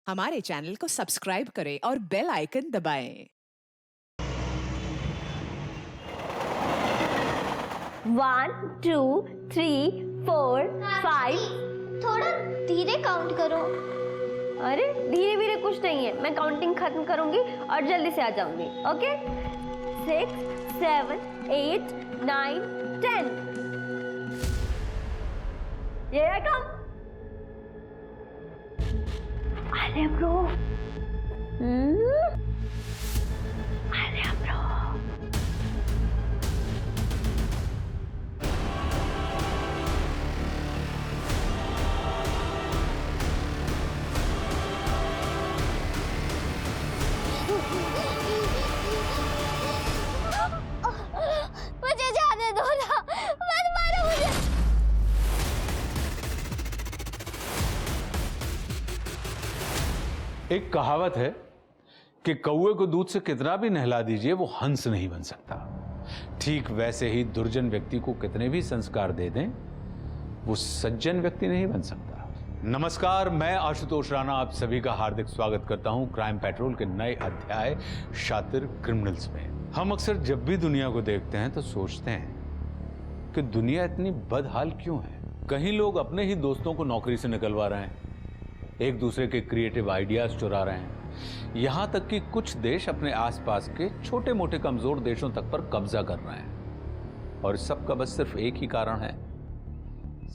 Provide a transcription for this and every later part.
हमारे चैनल को सब्सक्राइब करें और बेल आइकन दबाएं। 1 2 3 4 5। थोड़ा धीरे काउंट करो। अरे धीरे धीरे कुछ नहीं है, मैं काउंटिंग खत्म करूंगी और जल्दी से आ जाऊंगी। ओके 6 7 8 9 10। ये कम। अरे ब्रो, अरे ब्रो, मुझे जाने दो ना, मत मारो मुझे। एक कहावत है कि कौवे को दूध से कितना भी नहला दीजिए वो हंस नहीं बन सकता। ठीक वैसे ही दुर्जन व्यक्ति को कितने भी संस्कार दे दें वो सज्जन व्यक्ति नहीं बन सकता। नमस्कार, मैं आशुतोष राणा आप सभी का हार्दिक स्वागत करता हूं क्राइम पेट्रोल के नए अध्याय शातिर क्रिमिनल्स में। हम अक्सर जब भी दुनिया को देखते हैं तो सोचते हैं कि दुनिया इतनी बदहाल क्यों है। कहीं लोग अपने ही दोस्तों को नौकरी से निकलवा रहे हैं, एक दूसरे के क्रिएटिव आइडियाज चुरा रहे हैं, यहां तक कि कुछ देश अपने आसपास के छोटे मोटे कमजोर देशों तक पर कब्जा कर रहे हैं। और सबका बस सिर्फ एक ही कारण है,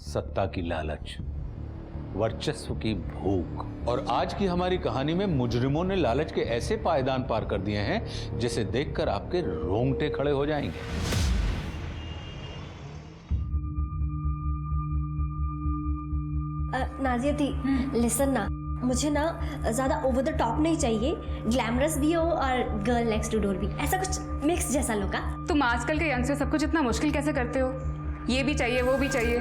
सत्ता की लालच, वर्चस्व की भूख। और आज की हमारी कहानी में मुजरिमों ने लालच के ऐसे पायदान पार कर दिए हैं जिसे देखकर आपके रोंगटे खड़े हो जाएंगे। नाजिया दी, लिसन ना, मुझे ना ज्यादा ओवर द टॉप नहीं चाहिए, ग्लैमरस भी हो और गर्ल नेक्स्ट टू डोर भी, ऐसा कुछ मिक्स जैसा लोग। तुम आजकल के यंगस्टर सब कुछ इतना मुश्किल कैसे करते हो? ये भी चाहिए वो भी चाहिए।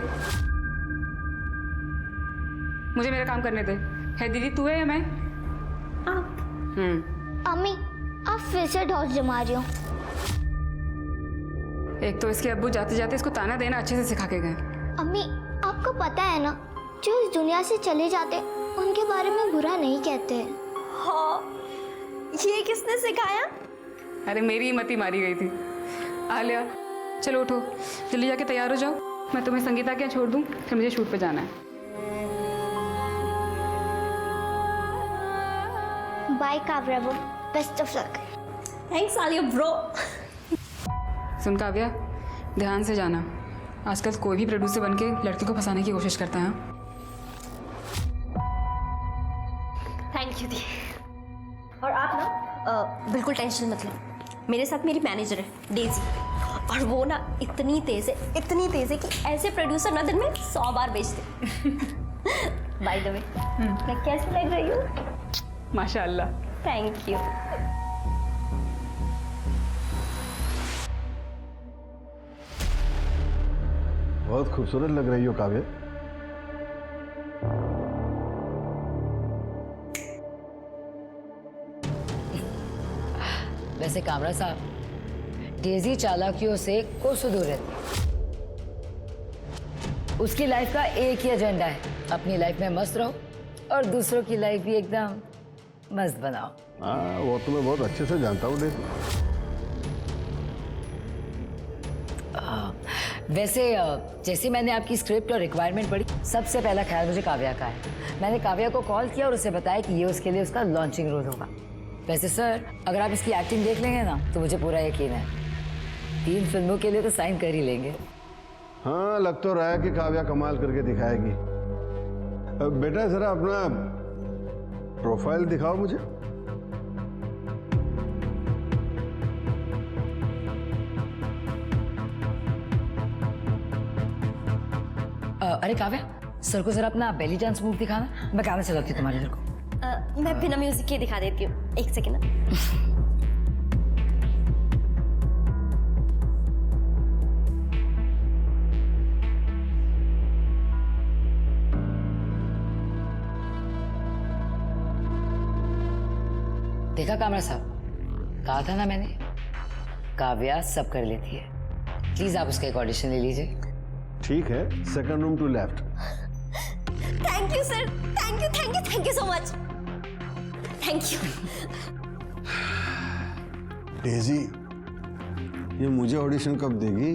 मुझे मेरा काम करने दे। है दीदी तू है या मैं? आप। अम्मी, आप फिर से ढोस जमा रही हो। एक तो इसके अब्बू जाते जाते इसको ताना देना अच्छे से सिखा के गए। अम्मी, आपको पता है ना, जो इस दुनिया से चले जाते उनके बारे में बुरा नहीं कहते। हाँ, ये किसने सिखाया? अरे मेरी ही मती मारी गई थी। आलिया चलो उठो, जल्दी जाके तैयार हो जाओ, मैं तुम्हें संगीता के यहाँ छोड़ दूँ, फिर मुझे शूट पे जाना है। Bye Kavya, best of luck. Thanks Alia bro. सुन काव्या, ध्यान से जाना, आजकल कोई भी प्रोड्यूसर बन के लड़की को फंसाने की कोशिश करता है। थैंक यू दी। और आप ना बिल्कुल टेंशन मत लो, मेरे साथ मेरी मैनेजर है डेजी, और वो ना इतनी तेज है कि ऐसे प्रोड्यूसर ना दिन में 100 बार बेचते। बाय द वे, मैं कैसी लग रही हूँ? माशाल्लाह। Thank you. बहुत खूबसूरत लग रही हो काव्या। वैसे कामरा साहब, डेजी चालाकियों से कोसों दूर रहती है। उसकी लाइफ का एक ही एजेंडा है, अपनी लाइफ में मस्त रहो और दूसरों की लाइफ भी एकदम मस्त बनाओ। हाँ, वो तो मैं बहुत अच्छे से जानता हूँ डेजी। वैसे जैसे मैंने आपकी स्क्रिप्ट और रिक्वायरमेंट पढ़ी, सबसे पहला ख्याल मुझे काव्या का है। मैंने काव्या को कॉल किया और उसे बताया कि ये उसके लिए उसका लॉन्चिंग रोल होगा। वैसे सर, अगर आप इसकी एक्टिंग देख लेंगे ना तो मुझे पूरा यकीन है 3 फिल्मों के लिए तो साइन कर ही लेंगे। हाँ, लग तो रहा है कि काव्या कमाल करके दिखाएगी। बेटा जरा अपना प्रोफाइल दिखाओ मुझे। अरे काव्या, सर को जरा अपना बेली डांस मूव दिखाना, मैं गाना चलाती हूँ तुम्हारे सर को। मैं बिना म्यूजिक के दिखा देती हूँ, एक सेकेंड ना। देखा कामरा साहब, कहा था ना मैंने, काव्या सब कर लेती है। प्लीज आप उसका एक ऑडिशन ले लीजिए। ठीक है, second room to left. Thank you sir, thank you so much. Thank you. Daisy, ये मुझे ऑडिशन कब देगी?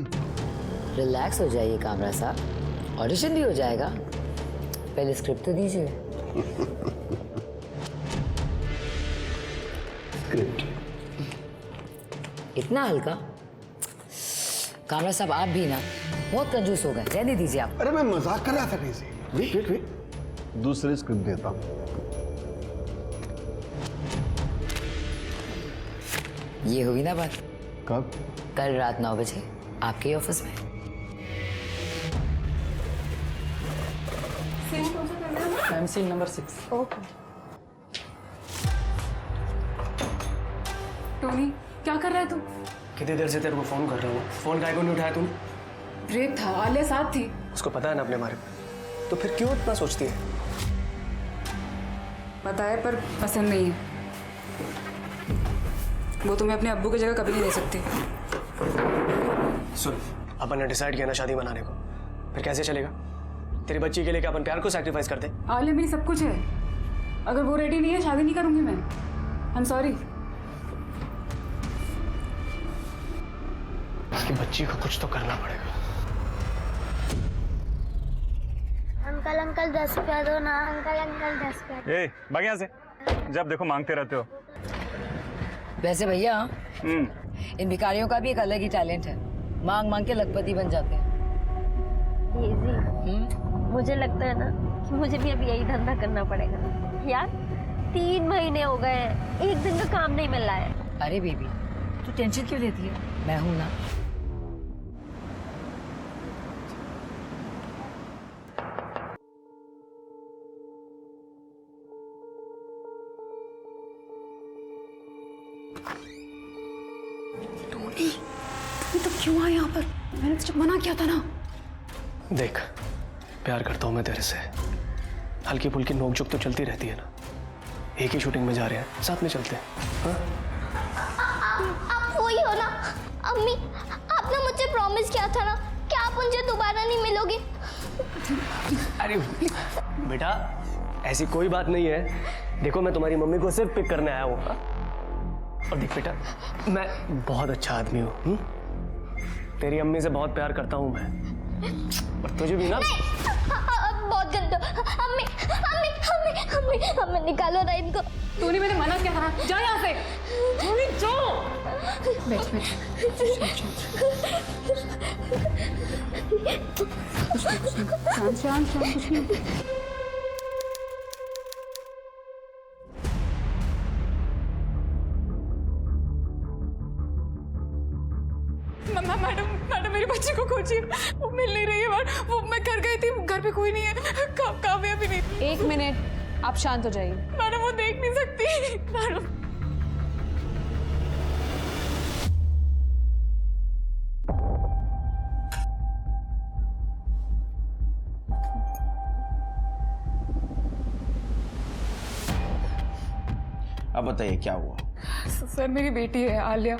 रिलैक्स हो जाइए कामरा साहब, ऑडिशन भी हो जाएगा, पहले स्क्रिप्ट तो दीजिए। स्क्रिप्ट इतना हल्का? कामरा साहब आप भी ना बहुत कंजूस हो गए, रहने दीजिए आप। अरे मैं मजाक कर रहा था डेजी। वेट वेट वेट, दूसरी स्क्रिप्ट देता हूँ। ये हुई ना बात, कब? कल रात 9 बजे आपके ऑफिस में। Ma'am scene number 6। टोनी क्या कर रहा है तू? कितनी देर से तेरे को फोन कर रहा हूँ, फोन काहे को नहीं उठाया तूने? ब्रेक था, आलिया साथ थी। उसको पता है ना अपने बारे में, तो फिर क्यों इतना सोचती है? पता है पर पसंद नहीं है। वो तुम्हें अपने अब्बू की जगह कभी नहीं दे सकती। सुन, अपन ने डिसाइड किया ना शादी बनाने को, फिर कैसे चलेगा? तेरी बच्ची के लिए क्या अपन प्यार को सैक्रिफाइस कर दे? आलिया मेरी सब कुछ है, अगर वो रेडी नहीं है शादी नहीं करूंगी मैं। I am sorry. उसकी बच्ची को कुछ तो करना पड़ेगा। अंकल अंकल 10 रुपया दो ना, अंकल अंकल 10 रुपया। ए, भाग यहाँ से, जब देखो मांगते रहते हो। वैसे भैया इन भिखारियों का भी एक अलग ही टैलेंट है, मांग मांग के लखपति बन जाते हैं। मुझे लगता है ना कि मुझे भी अब यही धंधा करना पड़ेगा यार। 3 महीने हो गए हैं, एक दिन का काम नहीं मिल रहा है। अरे बेबी तू टेंशन क्यों लेती है, मैं हूं ना। टोनी तो क्यों आया यहाँ पर? मैंने तुझे मना किया था ना। देख, प्यार करता हूँ मैं तेरे से, हल्की फुल्की नोकझोंक तो चलती रहती है ना। एक ही शूटिंग में जा रहे हैं, साथ में चलते हैं। आप वही हो ना? अम्मी, आपने मुझे प्रॉमिस किया था ना कि आप मुझे दोबारा नहीं मिलोगे। अरे बेटा, ऐसी कोई बात नहीं है। देखो मैं तुम्हारी मम्मी को सिर्फ पिक करने आया हूँ। और देख बेटा, मैं बहुत अच्छा आदमी हूँ। तेरी अम्मी से बहुत प्यार करता हूँ मैं, और तुझे भी ना। बहुत गंदा। अम्मी अम्मी अम्मी अम्मी अम्मी निकालो ना इनको। टोनी मैंने मना किया था ना, जा यहाँ से। टोनी जाओ। बैठ बैठ। शांत कुछ नहीं। मैडम मेरी बच्ची को खोजिए, वो मिल नहीं रही है। वो मैं घर गई थी, घर पे कोई नहीं है। काव्या भी नहीं। 1 मिनट, आप शांत हो जाइए। मैडम वो देख नहीं सकती। मैडम अब बताइए क्या हुआ? सर मेरी बेटी है आलिया,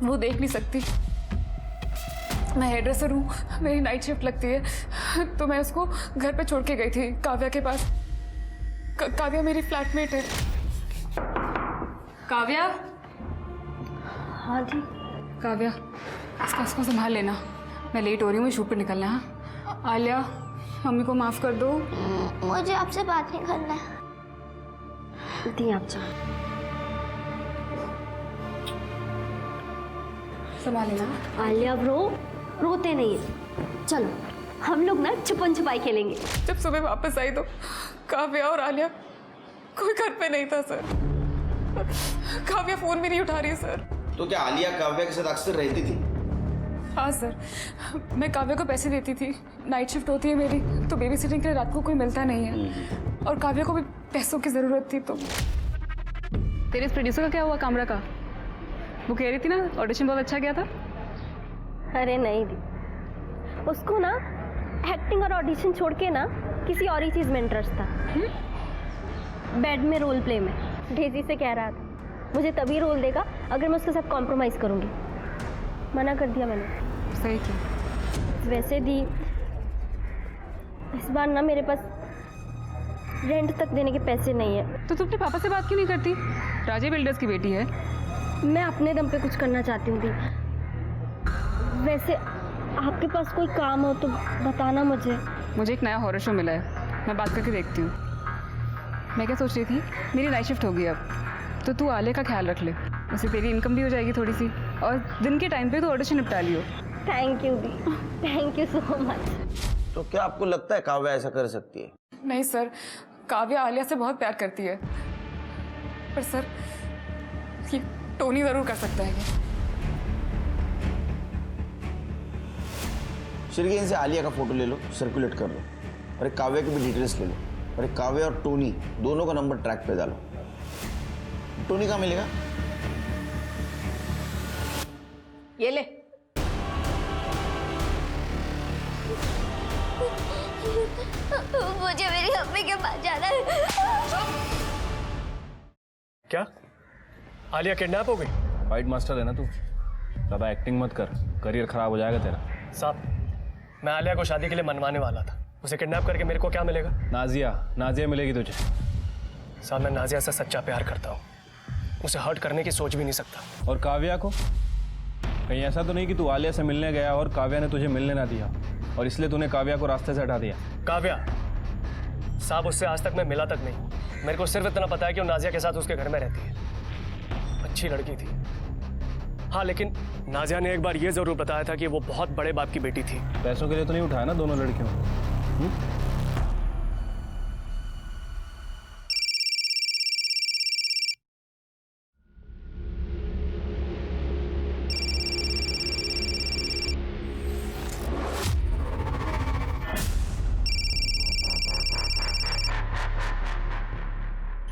वो देख नहीं सकती। मैं हेयर ड्रेसर हूँ, मेरी नाइट शिफ्ट लगती है, तो मैं उसको घर पे छोड़ के गई थी काव्या के पास। काव्या मेरी फ्लैटमेट है। काव्या। हाँ जी। काव्या इसको संभाल लेना, मैं लेट हो रही हूँ, मुझे शूट पे निकलना है। हाँ? आलिया मम्मी को माफ कर दो। मुझे आपसे बात नहीं करना है। दी आप जाओ। संभाल लेना। आलिया रोते नहीं है। चलो हम लोग ना छुपन छुपाई खेलेंगे। जब सुबह वापस आई तो काव्या और आलिया कोई घर पे नहीं था सर। काव्या फोन भी नहीं उठा रही सर। तो क्या आलिया काव्या के साथ अक्सर रहती थी? हाँ सर, मैं काव्या को पैसे देती थी, नाइट शिफ्ट होती है मेरी, तो बेबी सिटिंग के लिए रात को कोई मिलता नहीं है, और काव्या को भी पैसों की ज़रूरत थी। तो तेरे इस प्रोड्यूसर का क्या हुआ, कामरा का? वो कह रही थी ना ऑडिशन बहुत अच्छा गया था। अरे नहीं दी, उसको ना एक्टिंग और ऑडिशन छोड़ के ना किसी और ही चीज़ में इंटरेस्ट था। बेड में रोल प्ले में। डेजी से कह रहा था मुझे तभी रोल देगा अगर मैं उसके साथ कॉम्प्रोमाइज़ करूँगी। मना कर दिया मैंने। सही किया। वैसे दी इस बार ना मेरे पास रेंट तक देने के पैसे नहीं है। तो तुम अपने पापा से बात क्यों नहीं करती? राजे बिल्डर्स की बेटी है। मैं अपने दम पे कुछ करना चाहती हूँ दी। वैसे आपके पास कोई काम हो तो बताना मुझे। मुझे एक नया हॉरर शो मिला है, मैं बात करके देखती हूँ। मैं क्या सोच रही थी, मेरी नाइट शिफ्ट होगी अब, तो तू आलिया का ख्याल रख ले, उससे तेरी इनकम भी हो जाएगी थोड़ी सी, और दिन के टाइम पे तो ऑडिशन निपटा लियो। थैंक यू दी, थैंक यू सो मच। तो क्या आपको लगता है काव्या ऐसा कर सकती है? नहीं सर, काव्या आलिया से बहुत प्यार करती है, पर सर ये टोनी ज़रूर कर सकता है। श्रीकी, इनसे आलिया का फोटो ले लो, सर्कुलेट कर लो, और एक काव्या की भी डिटेल्स ले लो, और एक काव्या और टोनी दोनों का नंबर ट्रैक पे डालो। टोनी कहाँ मिलेगा? ये ले। मुझे मेरी अम्मी के पास जाना है। क्या आलिया किडनैप हो गई? फाइट मास्टर है ना तू, ज़्यादा एक्टिंग मत कर, करियर खराब हो जाएगा तेरा। साहब, मैं आलिया को शादी के लिए मनवाने वाला था, उसे किडनैप करके मेरे को क्या मिलेगा? नाजिया मिलेगी तुझे। साहब, मैं नाजिया से सच्चा प्यार करता हूँ, उसे हर्ट करने की सोच भी नहीं सकता। और काव्या को? कहीं ऐसा तो नहीं कि तू आलिया से मिलने गया और काव्या ने तुझे मिलने ना दिया और इसलिए तूने काव्या को रास्ते से हटा दिया? काव्या साहब, उससे आज तक मैं मिला तक नहीं। मेरे को सिर्फ इतना पता है कि वो नाजिया के साथ उसके घर में रहती है। अच्छी लड़की थी हाँ, लेकिन नाजिया ने एक बार ये जरूर बताया था कि वो बहुत बड़े बाप की बेटी थी। पैसों के लिए तो नहीं उठाया ना दोनों लड़कियों?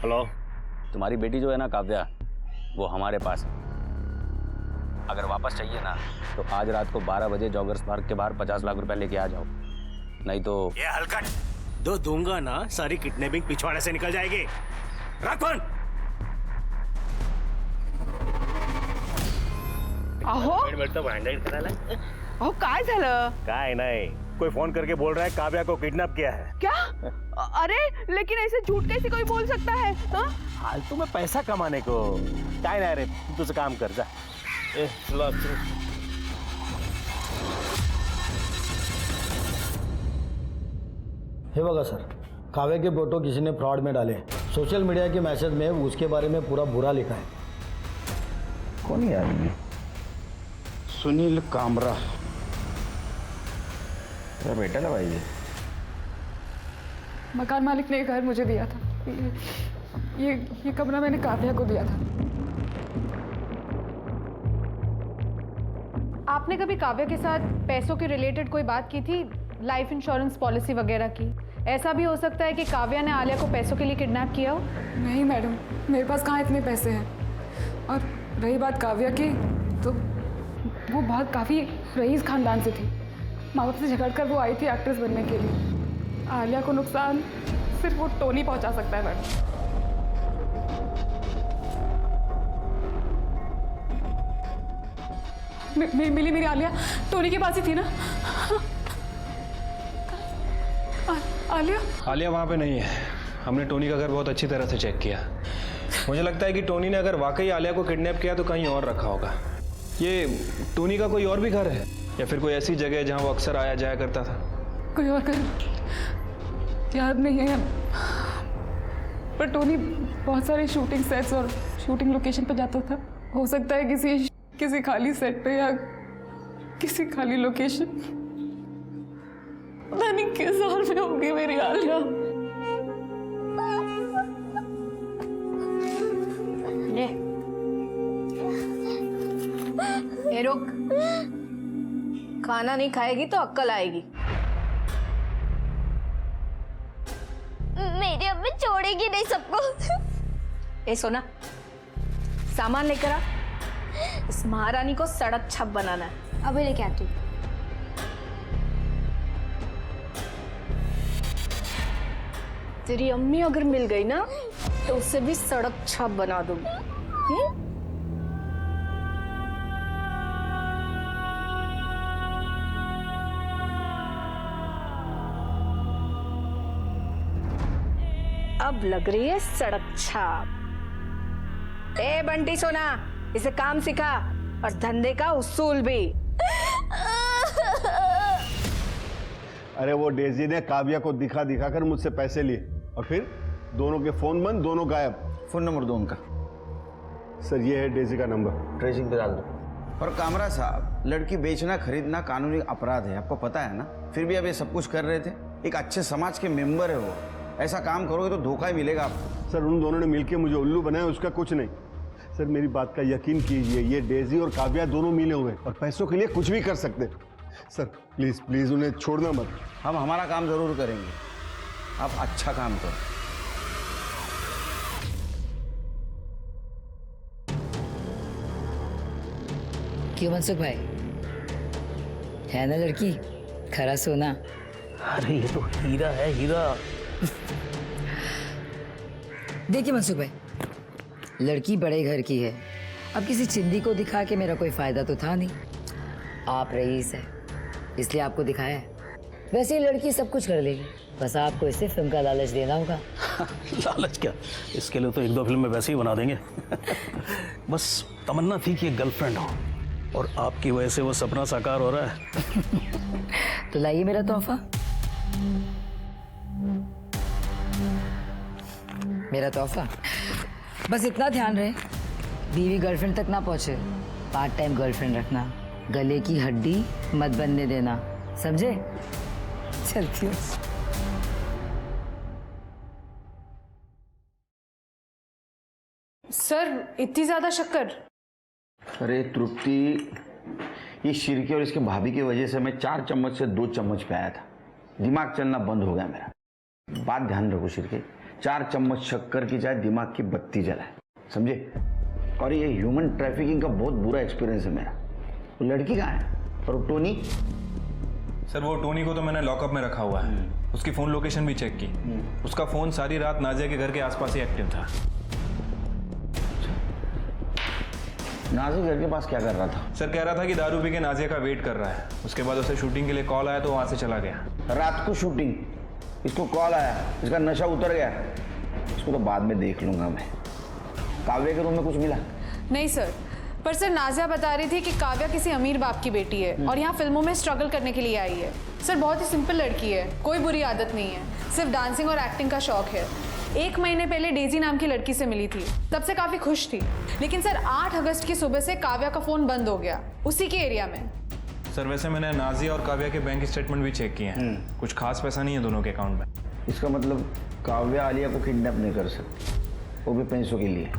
हेलो, तुम्हारी बेटी जो है ना काव्या, वो हमारे पास है। अगर वापस चाहिए ना तो आज रात को 12 बजे जॉगर्स पार्क के बाहर 50 लाख रुपए लेके आ जाओ, नहीं तो ये हलकट दो दूंगा ना, सारी किडनैपिंग पिछवाड़े से निकल जाएगी। रख फोन। अहो अहो काय झालं? काय नहीं, कोई फोन करके बोल रहा है काव्या को किडनैप किया है। क्या? अरे लेकिन ऐसे झूठ कैसे कोई बोल सकता है? फालतू में पैसा कमाने को काय नाही रे, तू तुझं काम कर जा। हे बघा सर, काव्या के फोटो किसी ने फ्रॉड में डाले, सोशल मीडिया के मैसेज में उसके बारे में पूरा बुरा लिखा है। कौन है यार? सुनील कामरा। तेरा बेटा ना भाई? मकान मालिक ने ये घर मुझे दिया था, ये कमरा मैंने काव्या को दिया था। आपने कभी काव्या के साथ पैसों के रिलेटेड कोई बात की थी, लाइफ इंश्योरेंस पॉलिसी वगैरह की? ऐसा भी हो सकता है कि काव्या ने आलिया को पैसों के लिए किडनैप किया हो। नहीं मैडम, मेरे पास कहाँ इतने पैसे हैं। और रही बात काव्या की, तो वो बहुत काफ़ी रईस खानदान से थी। माँ बाप से झगड़ कर वो आई थी एक्ट्रेस बनने के लिए। आलिया को नुकसान सिर्फ वो टोनी पहुंचा सकता है मैडम। मिली मेरी आलिया टोनी के पास ही थी ना? आलिया वहाँ पे नहीं है। हमने टोनी का घर बहुत अच्छी तरह से चेक किया। मुझे लगता है कि टोनी ने अगर वाकई आलिया को किडनैप किया तो कहीं और रखा होगा। ये टोनी का कोई और भी घर है या फिर कोई ऐसी जगह है जहाँ वो अक्सर आया जाया करता था? कोई और घर याद नहीं है, पर टोनी बहुत सारे शूटिंग सेट्स और शूटिंग लोकेशन पर जाता था। हो सकता है किसी खाली सेट पे या किसी खाली लोकेशन। पता नहीं किस हाल में होगी मेरी आलिया। ए रुक, खाना नहीं खाएगी तो अक्ल आएगी। मेरी अम्मी छोड़ेगी नहीं सबको। ए सोना, सामान लेकर आ, इस महारानी को सड़क छप बनाना है। अभी लेके आती हूँ। तेरी अम्मी अगर मिल गई ना तो उससे भी सड़क छप बना दूंगी। अब लग रही है सड़क छाप। ए बंटी सोना, इसे काम सिखा और धंधे का उसूल भी। अरे वो डेजी ने काव्या को दिखा दिखा कर मुझसे पैसे लिए और फिर दोनों के फोन बंद, दोनों गायब। फोन नंबर दो उनका। सर ये है डेजी का नंबर, ट्रेसिंग पे डाल दो। और कामरा साहब, लड़की बेचना खरीदना कानूनी अपराध है, आपको पता है ना? फिर भी अब ये सब कुछ कर रहे थे। एक अच्छे समाज के मेंबर है वो, ऐसा काम करोगे तो धोखा ही मिलेगा आपको। सर उन दोनों ने मिलकर मुझे उल्लू बनाया, उसका कुछ नहीं। सर मेरी बात का यकीन कीजिए, ये डेजी और काव्या दोनों मिले हुए और पैसों के लिए कुछ भी कर सकते। सर प्लीज प्लीज उन्हें छोड़ना मत। हम हमारा काम जरूर करेंगे, आप अच्छा काम करो। क्यों मनसुख भाई, है ना लड़की खरा सोना? अरे ये तो हीरा है, हीरा। देखिए मनसुख भाई, लड़की बड़े घर की है, अब किसी चिंदी को दिखा के मेरा कोई फायदा तो था नहीं। आप रईस है इसलिए आपको दिखाया है। वैसे ही लड़की सब कुछ कर लेगी, बस आपको इसे फिल्म का लालच देना होगा। लालच क्या, इसके लिए तो 1-2 फिल्म में वैसे ही बना देंगे। बस तमन्ना थी कि एक गर्लफ्रेंड हो, और आपकी वजह से वो सपना साकार हो रहा है। तो लाइए मेरा तोहफा। मेरा तोहफा बस इतना ध्यान रहे बीवी गर्लफ्रेंड तक ना पहुंचे। पार्ट टाइम गर्लफ्रेंड रखना, गले की हड्डी मत बनने देना, समझे? चलती हूँ। सर इतनी ज्यादा शक्कर? अरे तृप्ति, ये शिरके और इसके भाभी की वजह से मैं 4 चम्मच से 2 चम्मच पे आया था, दिमाग चलना बंद हो गया मेरा। बात ध्यान रखो शिरके, 4 चम्मच शक्कर की चाहे दिमाग की बत्ती जलाए, समझे? और ये ह्यूमन ट्रैफिकिंग का बहुत बुरा एक्सपीरियंस है मेरा। वो लड़की कहाँ है? और टोनी? सर वो टोनी को तो मैंने लॉकअप में रखा हुआ है, उसकी फ़ोन लोकेशन भी चेक की। उसका फ़ोन सारी रात नाजिया के घर के आसपास ही एक्टिव था। नाजिया घर के पास क्या कर रहा था? सर कह रहा था कि दारू पी के नाजिया का वेट कर रहा है। उसके बाद उसे शूटिंग के लिए कॉल आया तो वहाँ से चला गया। रात को शूटिंग, इसको कॉल आया, इसका नशा उतर गया। इसको तो बाद में देख लूंगा मैं। काव्या के रूम में कुछ मिला? नहीं सर, पर सर नाजिया बता रही थी कि काव्या किसी अमीर बाप की बेटी है और यहाँ फिल्मों में स्ट्रगल करने के लिए आई है। सर बहुत ही सिंपल लड़की है, कोई बुरी आदत नहीं है, सिर्फ डांसिंग और एक्टिंग का शौक है। 1 महीने पहले डेजी नाम की लड़की से मिली थी, तब से काफ़ी खुश थी। लेकिन सर 8 अगस्त की सुबह से काव्या का फ़ोन बंद हो गया, उसी के एरिया में। सर वैसे मैंने नाजिया और काव्या के बैंक स्टेटमेंट भी चेक किए हैं, कुछ खास पैसा नहीं है दोनों के अकाउंट में। इसका मतलब काव्या आलिया को किडनैप नहीं कर सकती, वो भी पैसों के लिए।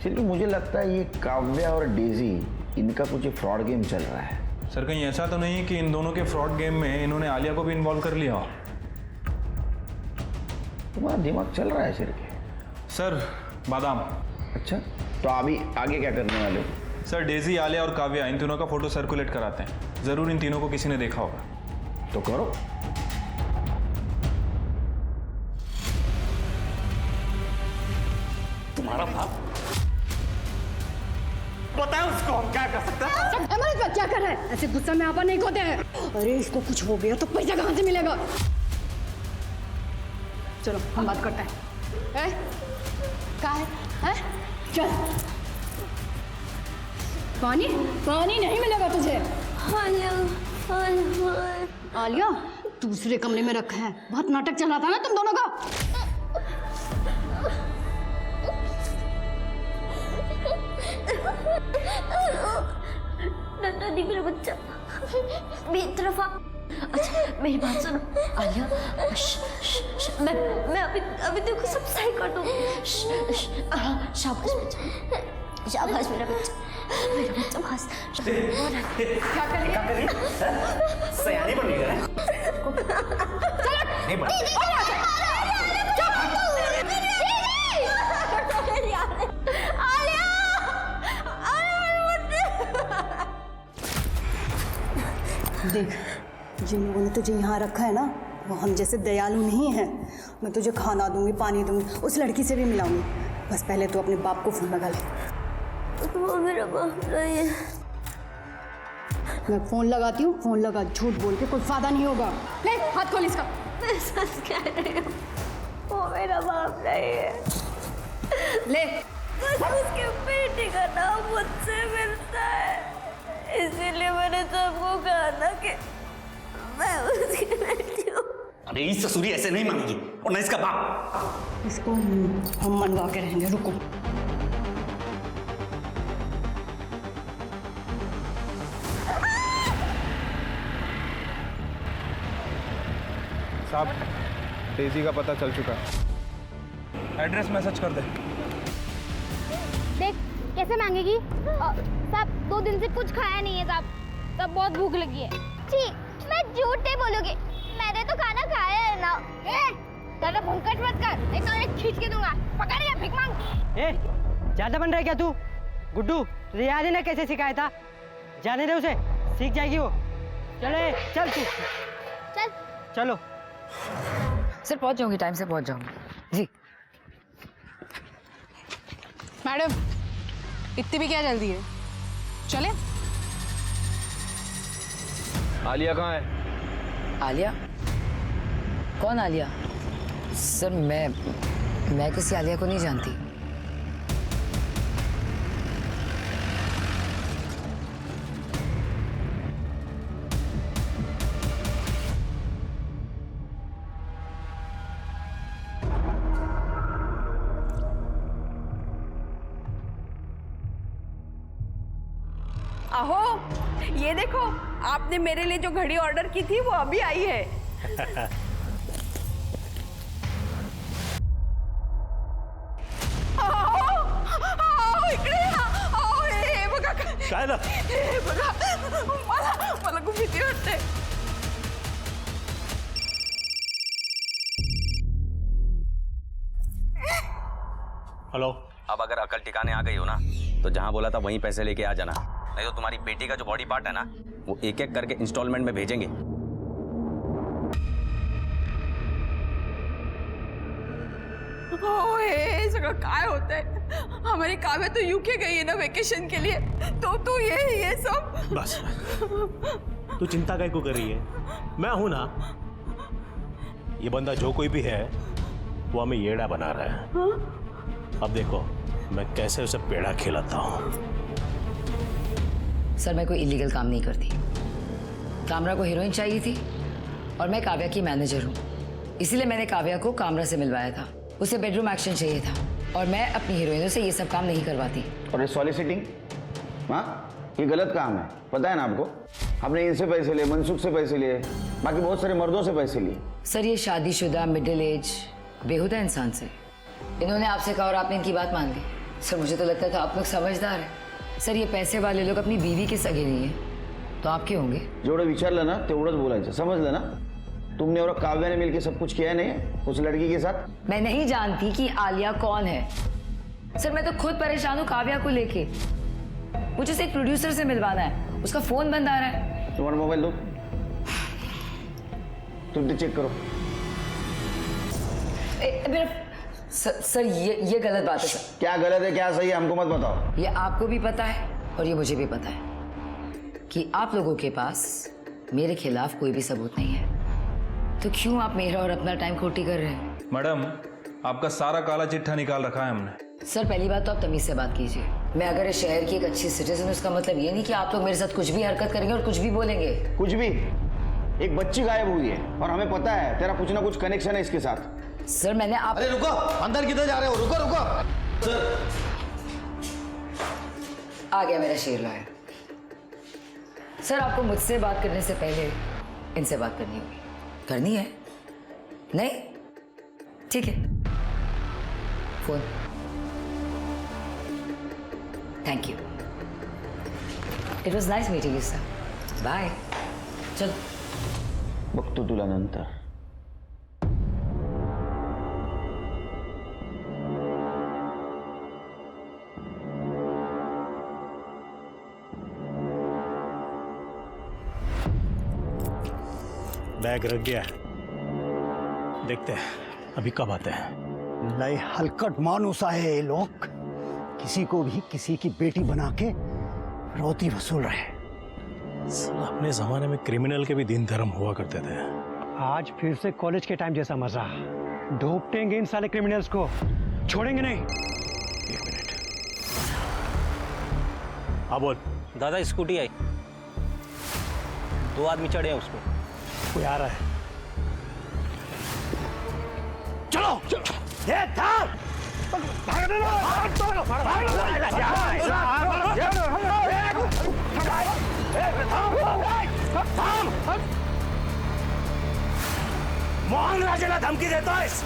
सिर्फ मुझे लगता है ये काव्या और डेजी, इनका कुछ फ्रॉड गेम चल रहा है। सर कहीं ऐसा तो नहीं कि इन दोनों के फ्रॉड गेम में इन्होंने आलिया को भी इन्वॉल्व कर लिया हो? तुम्हारा दिमाग चल रहा है सिर्फ। सर बादाम। अच्छा, तो अभी आगे क्या करने वाले हो? सर डेजी, आलिया और काव्या, इन तीनों का फोटो सर्कुलेट कराते हैं। जरूर इन तीनों को किसी ने देखा होगा। तो करो। तुम्हारा बाप बताओ उसको हम क्या कर सकते हैं? क्या कर रहा है? ऐसे गुस्सा में आपा नहीं खोते हैं। अरे इसको कुछ हो गया तो पैसा कहाँ से मिलेगा? चलो हम बात करते हैं। क्या है? चल। पानी पानी नहीं मिलेगा तुझे। आलिया दूसरे कमरे में रखा है, बहुत नाटक चल रहा था ना तुम दोनों का। दादी मेरा बच्चा मेरी तरफ आ। अच्छा मेरी बात सुनो आलिया, मैं अभी देखो सब सही कर दूंगी। शाबाश बच्चा, शाबाश मेरा बच्चा बस। क्या करें? सयानी बन गया है। नहीं बन देख, जिन लोगों ने तुझे यहाँ रखा है ना, वो हम जैसे दयालु नहीं हैं। मैं तुझे खाना दूंगी, पानी दूंगी, उस लड़की से भी मिलाऊंगी। बस पहले तो अपने बाप को फोन लगा ले। वो मेरा बाप नहीं है। मैं फोन लगाती हूँ, फोन लगा, झूठ बोल के कोई फायदा नहीं होगा। ले हाथ खोल इसका। मैं सच कह रही हूँ। वो मेरा बाप नहीं है। ले बस उसके बेटे का नाम मुझसे मिलता है, इसीलिए मैंने सबको कहा था कि मैं उसकी बेटी हूँ। अरे इस ससुरी ऐसे नहीं मानेगी, और ना इसका बाप। इसको हम मनवा के रहेंगे, रुको। साहब, डेजी का पता चल चुका है। एड्रेस मैसेज कर दे। देख कैसे मांगेगी। साहब 2 दिन से कुछ खाया नहीं है साहब, तब बहुत भूख लगी है। जी मैं झूठ नहीं बोलूंगी, मैंने तो खाना खाया है ना। ज्यादा भूखट मत कर, नहीं तो मैं खींच के दूंगा। पकड़ या भीख मांग। ए, ज्यादा बन रहा है क्या तू? गुड्डू तुझे याद है ना कैसे सिखाया था? जाने दे उसे, सीख जाएगी वो। चले चल तू चल। चलो सर पहुंच जाऊंगी, टाइम से पहुंच जाऊंगी जी। मैडम इतनी भी क्या जल्दी है, चले। आलिया कहाँ है? आलिया? कौन आलिया? सर मैं किसी आलिया को नहीं जानती। आहो ये देखो, आपने मेरे लिए जो घड़ी ऑर्डर की थी वो अभी आई है। काय ना मला खूप भीती वाटते। हेलो। अब अगर अकल ठिकाने आ गई हो ना, तो जहां बोला था वहीं पैसे लेके आ जाना, नहीं तो तुम्हारी बेटी का जो बॉडी पार्ट है ना, वो एक एक करके इंस्टॉलमेंट में भेजेंगे। ओए सगळं काय होतंय? हमारी काव्या तो यूके गई है ना वेकेशन के लिए, तो तू ये सब। बस तू चिंता काय को कर रही है, मैं हूं ना। ये बंदा जो कोई भी है वो हमें येड़ा बना रहा है। अब देखो मैं कैसे उसे पेड़ा खिलाता हूं। सर मैं कोई इलीगल काम नहीं करती। कामरा को हीरोइन चाहिए थी और मैं काव्या की मैनेजर हूँ, इसीलिए मैंने काव्या को कामरा से मिलवाया था। उसे बेडरूम एक्शन चाहिए था और मैं अपनी हीरोइनों से ये सब काम नहीं करवाती। और ये सॉलिसिटिंग, हाँ ये गलत काम है, पता है ना आपको। आपने इनसे पैसे लिए, मनसुख से पैसे लिए, बाकी बहुत सारे मर्दों से पैसे लिए। सर ये शादीशुदा मिडिल एज बेहुदा इंसान से इन्होंने आपसे कहा और आपने इनकी बात मान ली। सर मुझे तो लगता था आप लोग समझदार हैं। सर ये पैसे वाले लोग अपनी बीवी के सगे नहीं है तो आपके होंगे। जेवढं विचारलं ना तेवढंच बोलायचं, समझलं ना। तुमने और काव्या ने मिलकर सब कुछ किया है नहीं उस लड़की के साथ। मैं नहीं जानती कि आलिया कौन है। सर मैं तो खुद परेशान हूँ काव्या को लेके। मुझे उसे एक प्रोड्यूसर से मिलवाना है, उसका फोन बंद आ रहा है। तुम्हारा मोबाइल दो, तुम चेक करो। मेरा सर ये गलत बात है सर। क्या गलत है क्या सही है हमको मत बताओ। ये आपको भी पता है और ये मुझे भी पता है कि आप लोगों के पास मेरे खिलाफ कोई भी सबूत नहीं है, तो क्यों आप मेरा और अपना टाइम खोटी कर रहे हैं? मैडम आपका सारा काला चिट्ठा निकाल रखा है हमने। सर पहली बात तो आप तमीज से बात कीजिए। मैं अगर इस शहर की एक अच्छी सिटीजन हूं, उसका मतलब ये नहीं कि आप लोग मेरे साथ कुछ भी हरकत करेंगे और कुछ भी बोलेंगे। कुछ भी? एक बच्ची गायब हुई है और हमें पता है तेरा कुछ ना कुछ कनेक्शन है इसके साथ। सर मैंने आप। अरे रुको, अंदर किधर जा रहे हो? रुको रुको। सर आ गया मेरा शेर लॉयर। सर आपको मुझसे बात करने से पहले इनसे बात करनी होगी। करनी है? नहीं? ठीक है, phone. Thank you, it was nice meeting you sir. Bye. चल बघतो तुला नंतर। बैग रख गया है, देखते हैं अभी कब आते हैं। लय हलकट मानुस आहे ये लोग, किसी को भी किसी की बेटी बना के रोती वसूल रहे। अपने जमाने में क्रिमिनल के भी दिन धर्म हुआ करते थे। आज फिर से कॉलेज के टाइम जैसा मजा। ढोपटेंगे इन साले क्रिमिनल्स को, छोड़ेंगे नहीं। एक मिनट। हाँ बोल। दादा स्कूटी आई, 2 आदमी चढ़े हैं उसको। कोई आ रहा है। चलो ये थाम। मोहन राजेला धमकी देतोयस?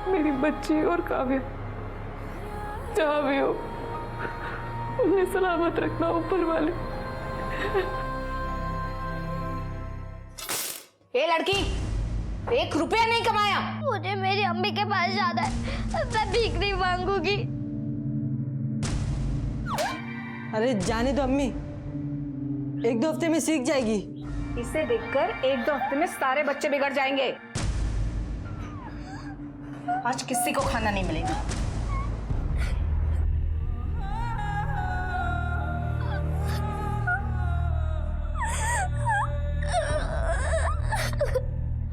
मेरी बच्ची और काव्या जहाँ भी हो उन्हें सलामत रखना ऊपर वाले। ये लड़की 1 रुपया नहीं कमाया। मुझे मेरी अम्मी के पास जाना है, मैं भीख नहीं मांगूंगी। अरे जाने दो अम्मी, 1-2 हफ्ते में सीख जाएगी। इसे देखकर 1-2 हफ्ते में सारे बच्चे बिगड़ जाएंगे। आज किसी को खाना नहीं मिलेगा।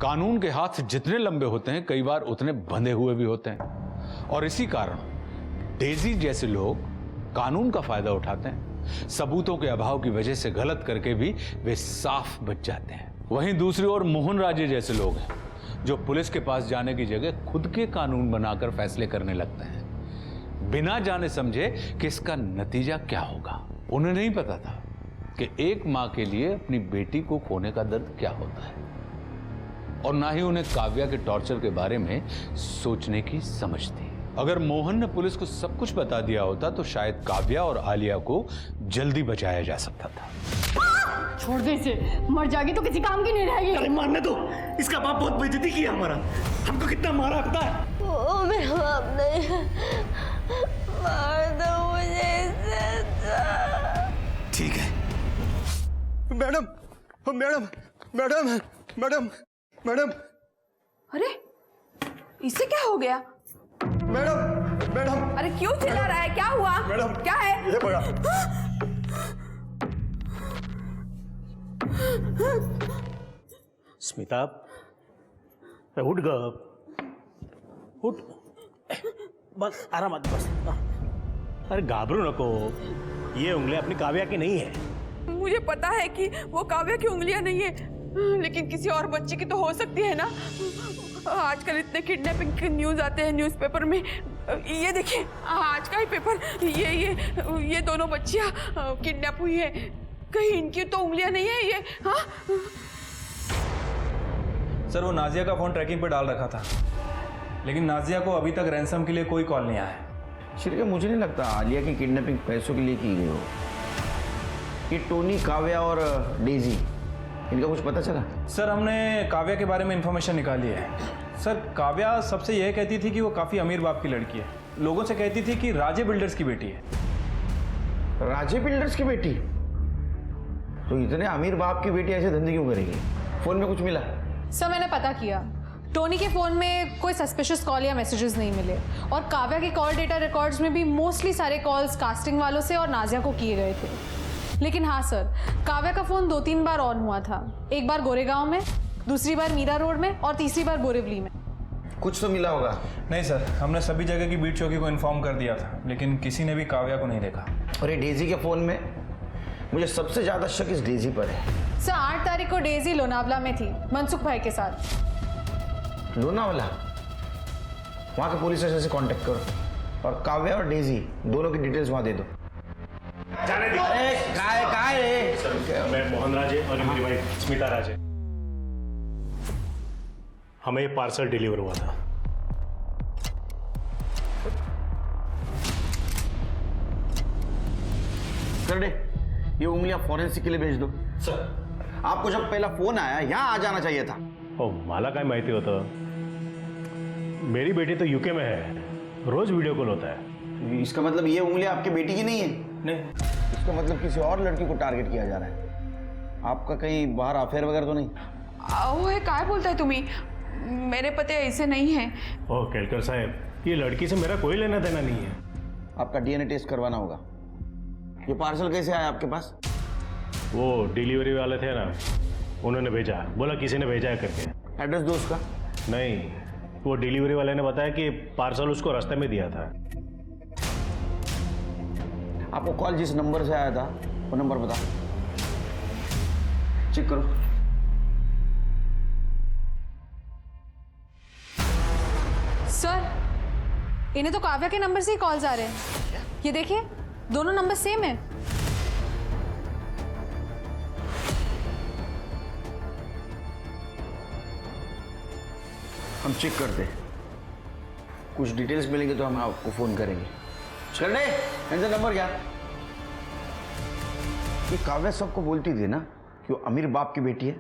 कानून के हाथ जितने लंबे होते हैं कई बार उतने बंधे हुए भी होते हैं, और इसी कारण डेजी जैसे लोग कानून का फायदा उठाते हैं। सबूतों के अभाव की वजह से गलत करके भी वे साफ बच जाते हैं। वहीं दूसरी ओर मोहन राजे जैसे लोग हैं जो पुलिस के पास जाने की जगह खुद के कानून बनाकर फैसले करने लगते हैं, बिना जाने समझे कि इसका नतीजा क्या होगा। उन्हें नहीं पता था कि एक मां के लिए अपनी बेटी को खोने का दर्द क्या होता है, और ना ही उन्हें काव्या के टॉर्चर के बारे में सोचने की समझ थी। अगर मोहन ने पुलिस को सब कुछ बता दिया होता तो शायद काव्या और आलिया को जल्दी बचाया जा सकता था। छोड़ दे इसे, मर जाएगी तो किसी काम की नहीं रहेगी। अरे मारने दो, इसका बाप बहुत बेइज्जती किया हमारा, हमको कितना मारा पता है? वो मेरा बाप नहीं है, मार दो मुझे इससे। ठीक है। Madam madam madam madam madam. अरे इसे क्या हो गया? Madam madam. अरे क्यों चिल्ला रहा है? क्या हुआ? मैडम क्या है? ये बड़ा। स्मिता उठ ग, उठ, बस आरामात बस। अरे घाबरू नको, ये उंगलियां अपनी काव्या की नहीं है। मुझे पता है कि वो काव्या की उंगलियां नहीं है, लेकिन किसी और बच्चे की तो हो सकती है ना। आजकल इतने किडनैपिंग के न्यूज आते हैं न्यूज़पेपर में। ये देखिए आज का ही पेपर, ये दोनों बच्चियां किडनैप हुई है। कहीं इनकी तो उंगलियां नहीं है ये? हाँ सर, वो नाजिया का फोन ट्रैकिंग पर डाल रखा था, लेकिन नाजिया को अभी तक रैंसम के लिए कोई कॉल नहीं आया है। श्रीका, मुझे नहीं लगता आलिया की किडनैपिंग पैसों के लिए की गई हो। ये टोनी, काव्या और डेजी, इनका कुछ पता चला? सर, हमने काव्या के बारे में इंफॉर्मेशन निकाली है। सर, काव्या सबसे यह कहती थी कि वो काफ़ी अमीर बाप की लड़की है। लोगों से कहती थी कि राजे बिल्डर्स की बेटी है। राजे बिल्डर्स की बेटी? तो इतने अमीर बाप की बेटी ऐसे धंधे क्यों करेगी? फोन में कुछ मिला? सर, मैंने पता किया, टोनी के फ़ोन में कोई सस्पिशियस कॉल या मैसेजेस नहीं मिले, और काव्या के कॉल डेटा रिकॉर्ड्स में भी मोस्टली सारे कॉल्स कास्टिंग वालों से और नाजिया को किए गए थे। लेकिन हाँ सर, काव्या का फ़ोन 2-3 बार ऑन हुआ था। एक बार गोरेगांव में, दूसरी बार मीरा रोड में, और तीसरी बार बोरिवली में। कुछ तो मिला होगा? नहीं सर, हमने सभी जगह की बीट चौकी को इन्फॉर्म कर दिया था, लेकिन किसी ने भी काव्या को नहीं देखा। और ये डेजी के फ़ोन में? मुझे सबसे ज़्यादा शक इस डेजी पर है। सर, 8 तारीख को डेजी लोनावला में थी मनसुख भाई के साथ। लोनावला? वहाँ के पुलिस स्टेशन से कांटेक्ट करो और काव्या और डेजी दोनों की डिटेल्स वहाँ दे दो। जाने दे। अरे काय सर, मैं मोहन राज है और ये मेरी वाइफ स्मिता राज है। हमें ये पार्सल डिलीवर हुआ था। कर दे, ये उंगलियां फॉरेंसिक के लिए भेज दो। सर, आपको जब पहला फोन आया यहाँ आ जाना चाहिए था। ओ मला काय माहिती होतं, मेरी बेटी तो यूके में है, रोज वीडियो कॉल होता है। इसका मतलब ये उंगलियां आपकी बेटी की नहीं है? नहीं। इसका मतलब किसी और लड़की को टारगेट किया जा रहा है। आपका कहीं बाहर अफेयर वगैरह तो नहीं? अहो हे काय बोलताय तुम्ही? मेरे पति ऐसे नहीं है। ओह केलकर साहब, ये लड़की से मेरा कोई लेना देना नहीं है। आपका डीएनए टेस्ट करवाना होगा। ये पार्सल कैसे आया आपके पास? वो डिलीवरी वाले थे ना, उन्होंने भेजा, बोला किसी ने भेजा है करके। एड्रेस दो उसका। नहीं, वो डिलीवरी वाले ने बताया कि पार्सल उसको रास्ते में दिया था। आपको कॉल जिस नंबर से आया था वो नंबर बता, चेक करो। सर, इन्हें तो काव्या के नंबर से ही कॉल्स आ रहे हैं। ये देखिए, दोनों नंबर सेम है। हम चेक करते हैं, कुछ डिटेल्स मिलेंगे तो हम आपको फोन करेंगे। चल रहे इनका नंबर क्या? ये काव्या सबको बोलती थी ना कि वो अमीर बाप की बेटी है।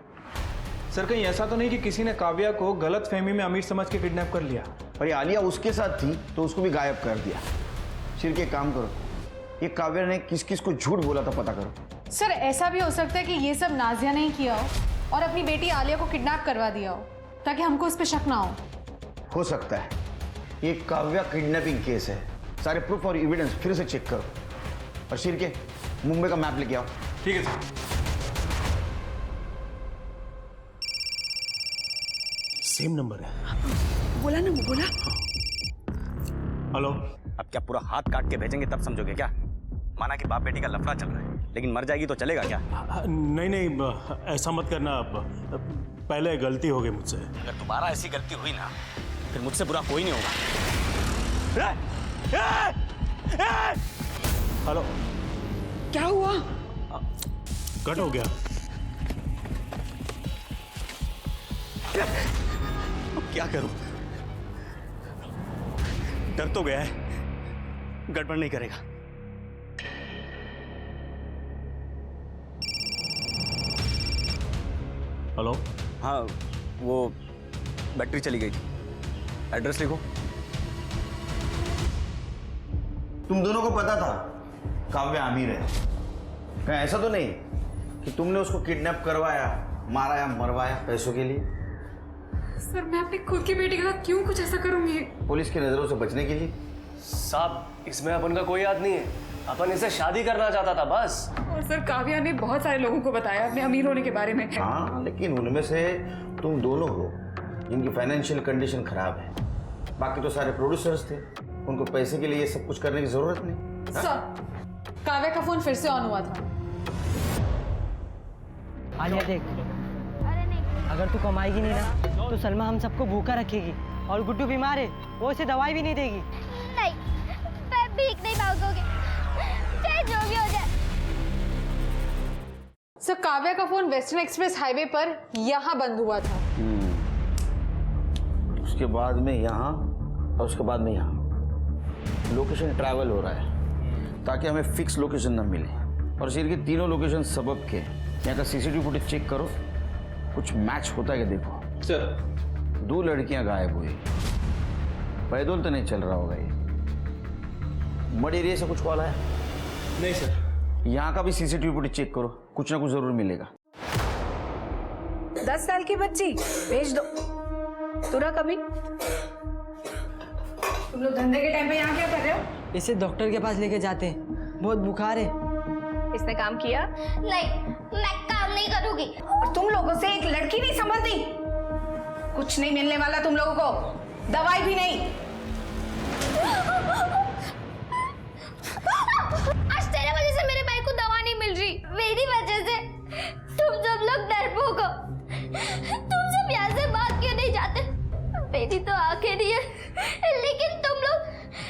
सर कहीं ऐसा तो नहीं कि किसी ने काव्या को गलत फहमी में अमीर समझ के किडनैप कर लिया? और ये आलिया उसके साथ थी तो उसको भी गायब कर दिया। सिर के काम करो, ये काव्या ने किस किस को झूठ बोला था पता करो। सर, ऐसा भी हो सकता है कि ये सब नाजिया ने ही किया हो और अपनी बेटी आलिया को किडनैप करवा दिया हो ताकि हमको उस पर शक ना हो सकता है। ये काव्या किडनैपिंग केस है, सारे प्रूफ और एविडेंस फिर से चेक करो। और सिर के मुंबई का मैप लेके आओ। ठीक है सर। सेम नंबर है। बोला ना, वो बोला। हेलो। अब क्या पूरा हाथ काट के भेजेंगे तब समझोगे क्या? माना कि बाप बेटी का लफड़ा चल रहा है, लेकिन मर जाएगी तो चलेगा क्या? नहीं नहीं, ऐसा मत करना। पहले गलती हो गई मुझसे। अगर दोबारा ऐसी गलती हुई ना, फिर मुझसे बुरा कोई नहीं होगा। हेलो। क्या हुआ? कट हो गया। अब क्या करूं? डर तो गया है, गड़बड़ नहीं करेगा। हेलो। हाँ, वो बैटरी चली गई थी। एड्रेस लिखो। तुम दोनों को पता था काव्या अमीर है? कहीं ऐसा तो नहीं कि तुमने उसको किडनैप करवाया, मारा या मरवाया पैसों के लिए? सर, मैं अपनी खुद की बेटी के साथ क्यों कुछ ऐसा करूंगी? पुलिस की नजरों से बचने के लिए? साहब, इसमें अपन का कोई याद नहीं है, अपन इसे शादी करना चाहता था बस। और सर, काव्या ने बहुत सारे लोगों को बताया अपने अमीर होने के बारे में। हाँ, लेकिन उनमें से तुम दोनों हो जिनकी फाइनेंशियल कंडीशन खराब है। बाकी तो सारे प्रोड्यूसर्स थे, उनको पैसे के लिए ये सब कुछ करने की जरूरत नहीं। सर, काव्या का फोन फिर से ऑन हुआ था। आलिया देख, अगर तू कमाएगी नहीं ना तो सलमा हम सबको भूखा रखेगी, और गुड्डू बीमार है, वो उसे दवाई भी नहीं देगी। नहीं, मैं भीख नहीं मांगोगे, चाहे जो भी हो जाए। सर, काव्या का फोन वेस्टर्न एक्सप्रेस हाईवे पर यहाँ बंद हुआ था। उसके बाद में यहाँ और उसके बाद में यहाँ लोकेशन ट्रैवल हो रहा है ताकि हमें फिक्स लोकेशन ना मिले। और सिर के तीनों लोकेशन सबब के यहाँ का सीसीटीवी फुटेज चेक करो, कुछ मैच होता है क्या देखो। सर, 2 लड़कियां गायब हुई, पैदल तो नहीं चल रहा होगा ये। मड एरिया से कुछ कॉल आया? नहीं सर। यहाँ का भी सीसीटीवी फुटेज चेक करो, कुछ ना कुछ जरूर मिलेगा। 10 साल की बच्ची भेज दो। तुरा कभी तुम लोग धंधे के टाइम पे यहाँ क्या कर रहे हो? इसे डॉक्टर के पास लेके जाते हैं, बहुत बुखार है। इसने काम किया? नहीं, मैं काम नहीं करूंगी। और तुम लोगों से एक लड़की नहीं संभलती। कुछ नहीं मिलने वाला तुम लोगों को, दवाई भी नहीं। आज तेरे वजह से मेरे भाई को दवा नहीं मिल रही, मेरी वजह से तुम सब लोग डरपोक हो। तुम सब यहाँ से भाग क्यों नहीं जाते? मेरी तो आंखें नहीं है, लेकिन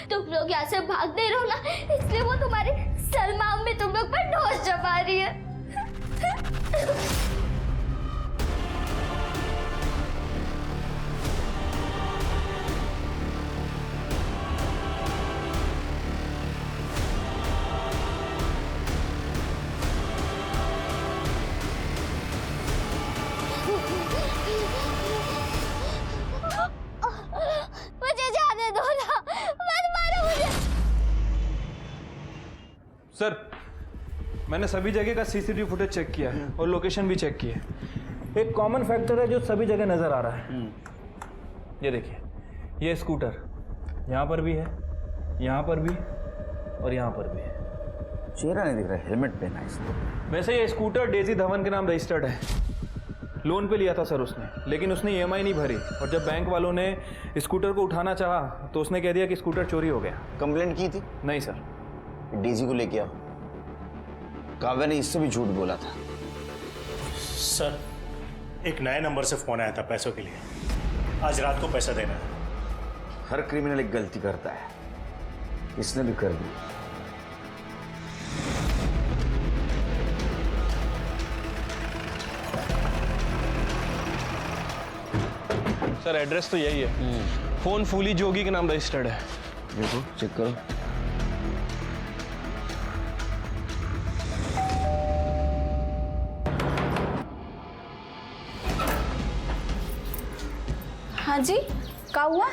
तुम लोग यहाँ से भाग नहीं रहो ना, इसलिए वो तुम्हारी सलमा में तुम लोग मैंने सभी जगह का सीसीटीवी फुटेज चेक किया है और लोकेशन भी चेक की है। एक कॉमन फैक्टर है जो सभी जगह नजर आ रहा है। ये देखिए, ये स्कूटर यहाँ पर भी है, यहाँ पर भी और यहाँ पर भी है। चेहरा नहीं दिख रहा, हेलमेट पहना है इसने। वैसे ये स्कूटर डेजी धवन के नाम रजिस्टर्ड है। लोन पे लिया था सर उसने, लेकिन उसने ईएमआई नहीं भरी और जब बैंक वालों ने स्कूटर को उठाना चाहा तो उसने कह दिया कि स्कूटर चोरी हो गया। कंप्लेंट की थी? नहीं सर। डीजी को लेके आओ। काव्या ने इससे भी झूठ बोला था। सर, एक नए नंबर से फोन आया था पैसों के लिए। आज रात को पैसा देना है। हर क्रिमिनल एक गलती करता है, इसने भी कर दी। सर एड्रेस तो यही है। फोन फूली जोगी के नाम रजिस्टर्ड है। देखो, चेक करो। हाँ जी, क्या हुआ?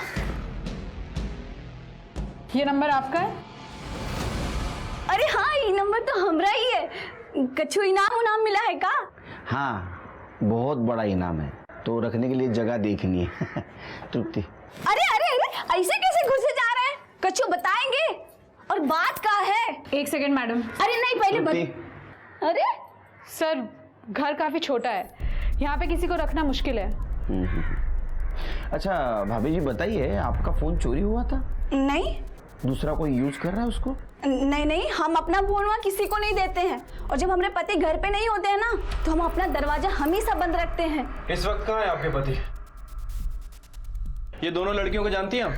ये नंबर आपका है? अरे हाँ, ये नंबर तो हमरा ही है। कछु इनाम मिला है का? हाँ, बहुत बड़ा इनाम है, तो रखने के लिए जगह देखनी है। तृप्ति। अरे अरे अरे, ऐसे कैसे घुसे जा रहे हैं? कछु बताएंगे? और बात का है? एक सेकंड मैडम। अरे नहीं, पहले अरे सर, घर काफी छोटा है, यहाँ पे किसी को रखना मुश्किल है। अच्छा भाभी जी बताइए, आपका फोन चोरी हुआ था? नहीं। दूसरा कोई यूज कर रहा है उसको? नहीं नहीं, हम अपना फोन वहाँ किसी को नहीं देते हैं। और जब हमारे पति घर पे नहीं होते हैं ना, तो हम अपना दरवाजा हमेशा बंद रखते हैं। इस वक्त कहाँ है आपके पति? ये दोनों लड़कियों को जानती हैं आप?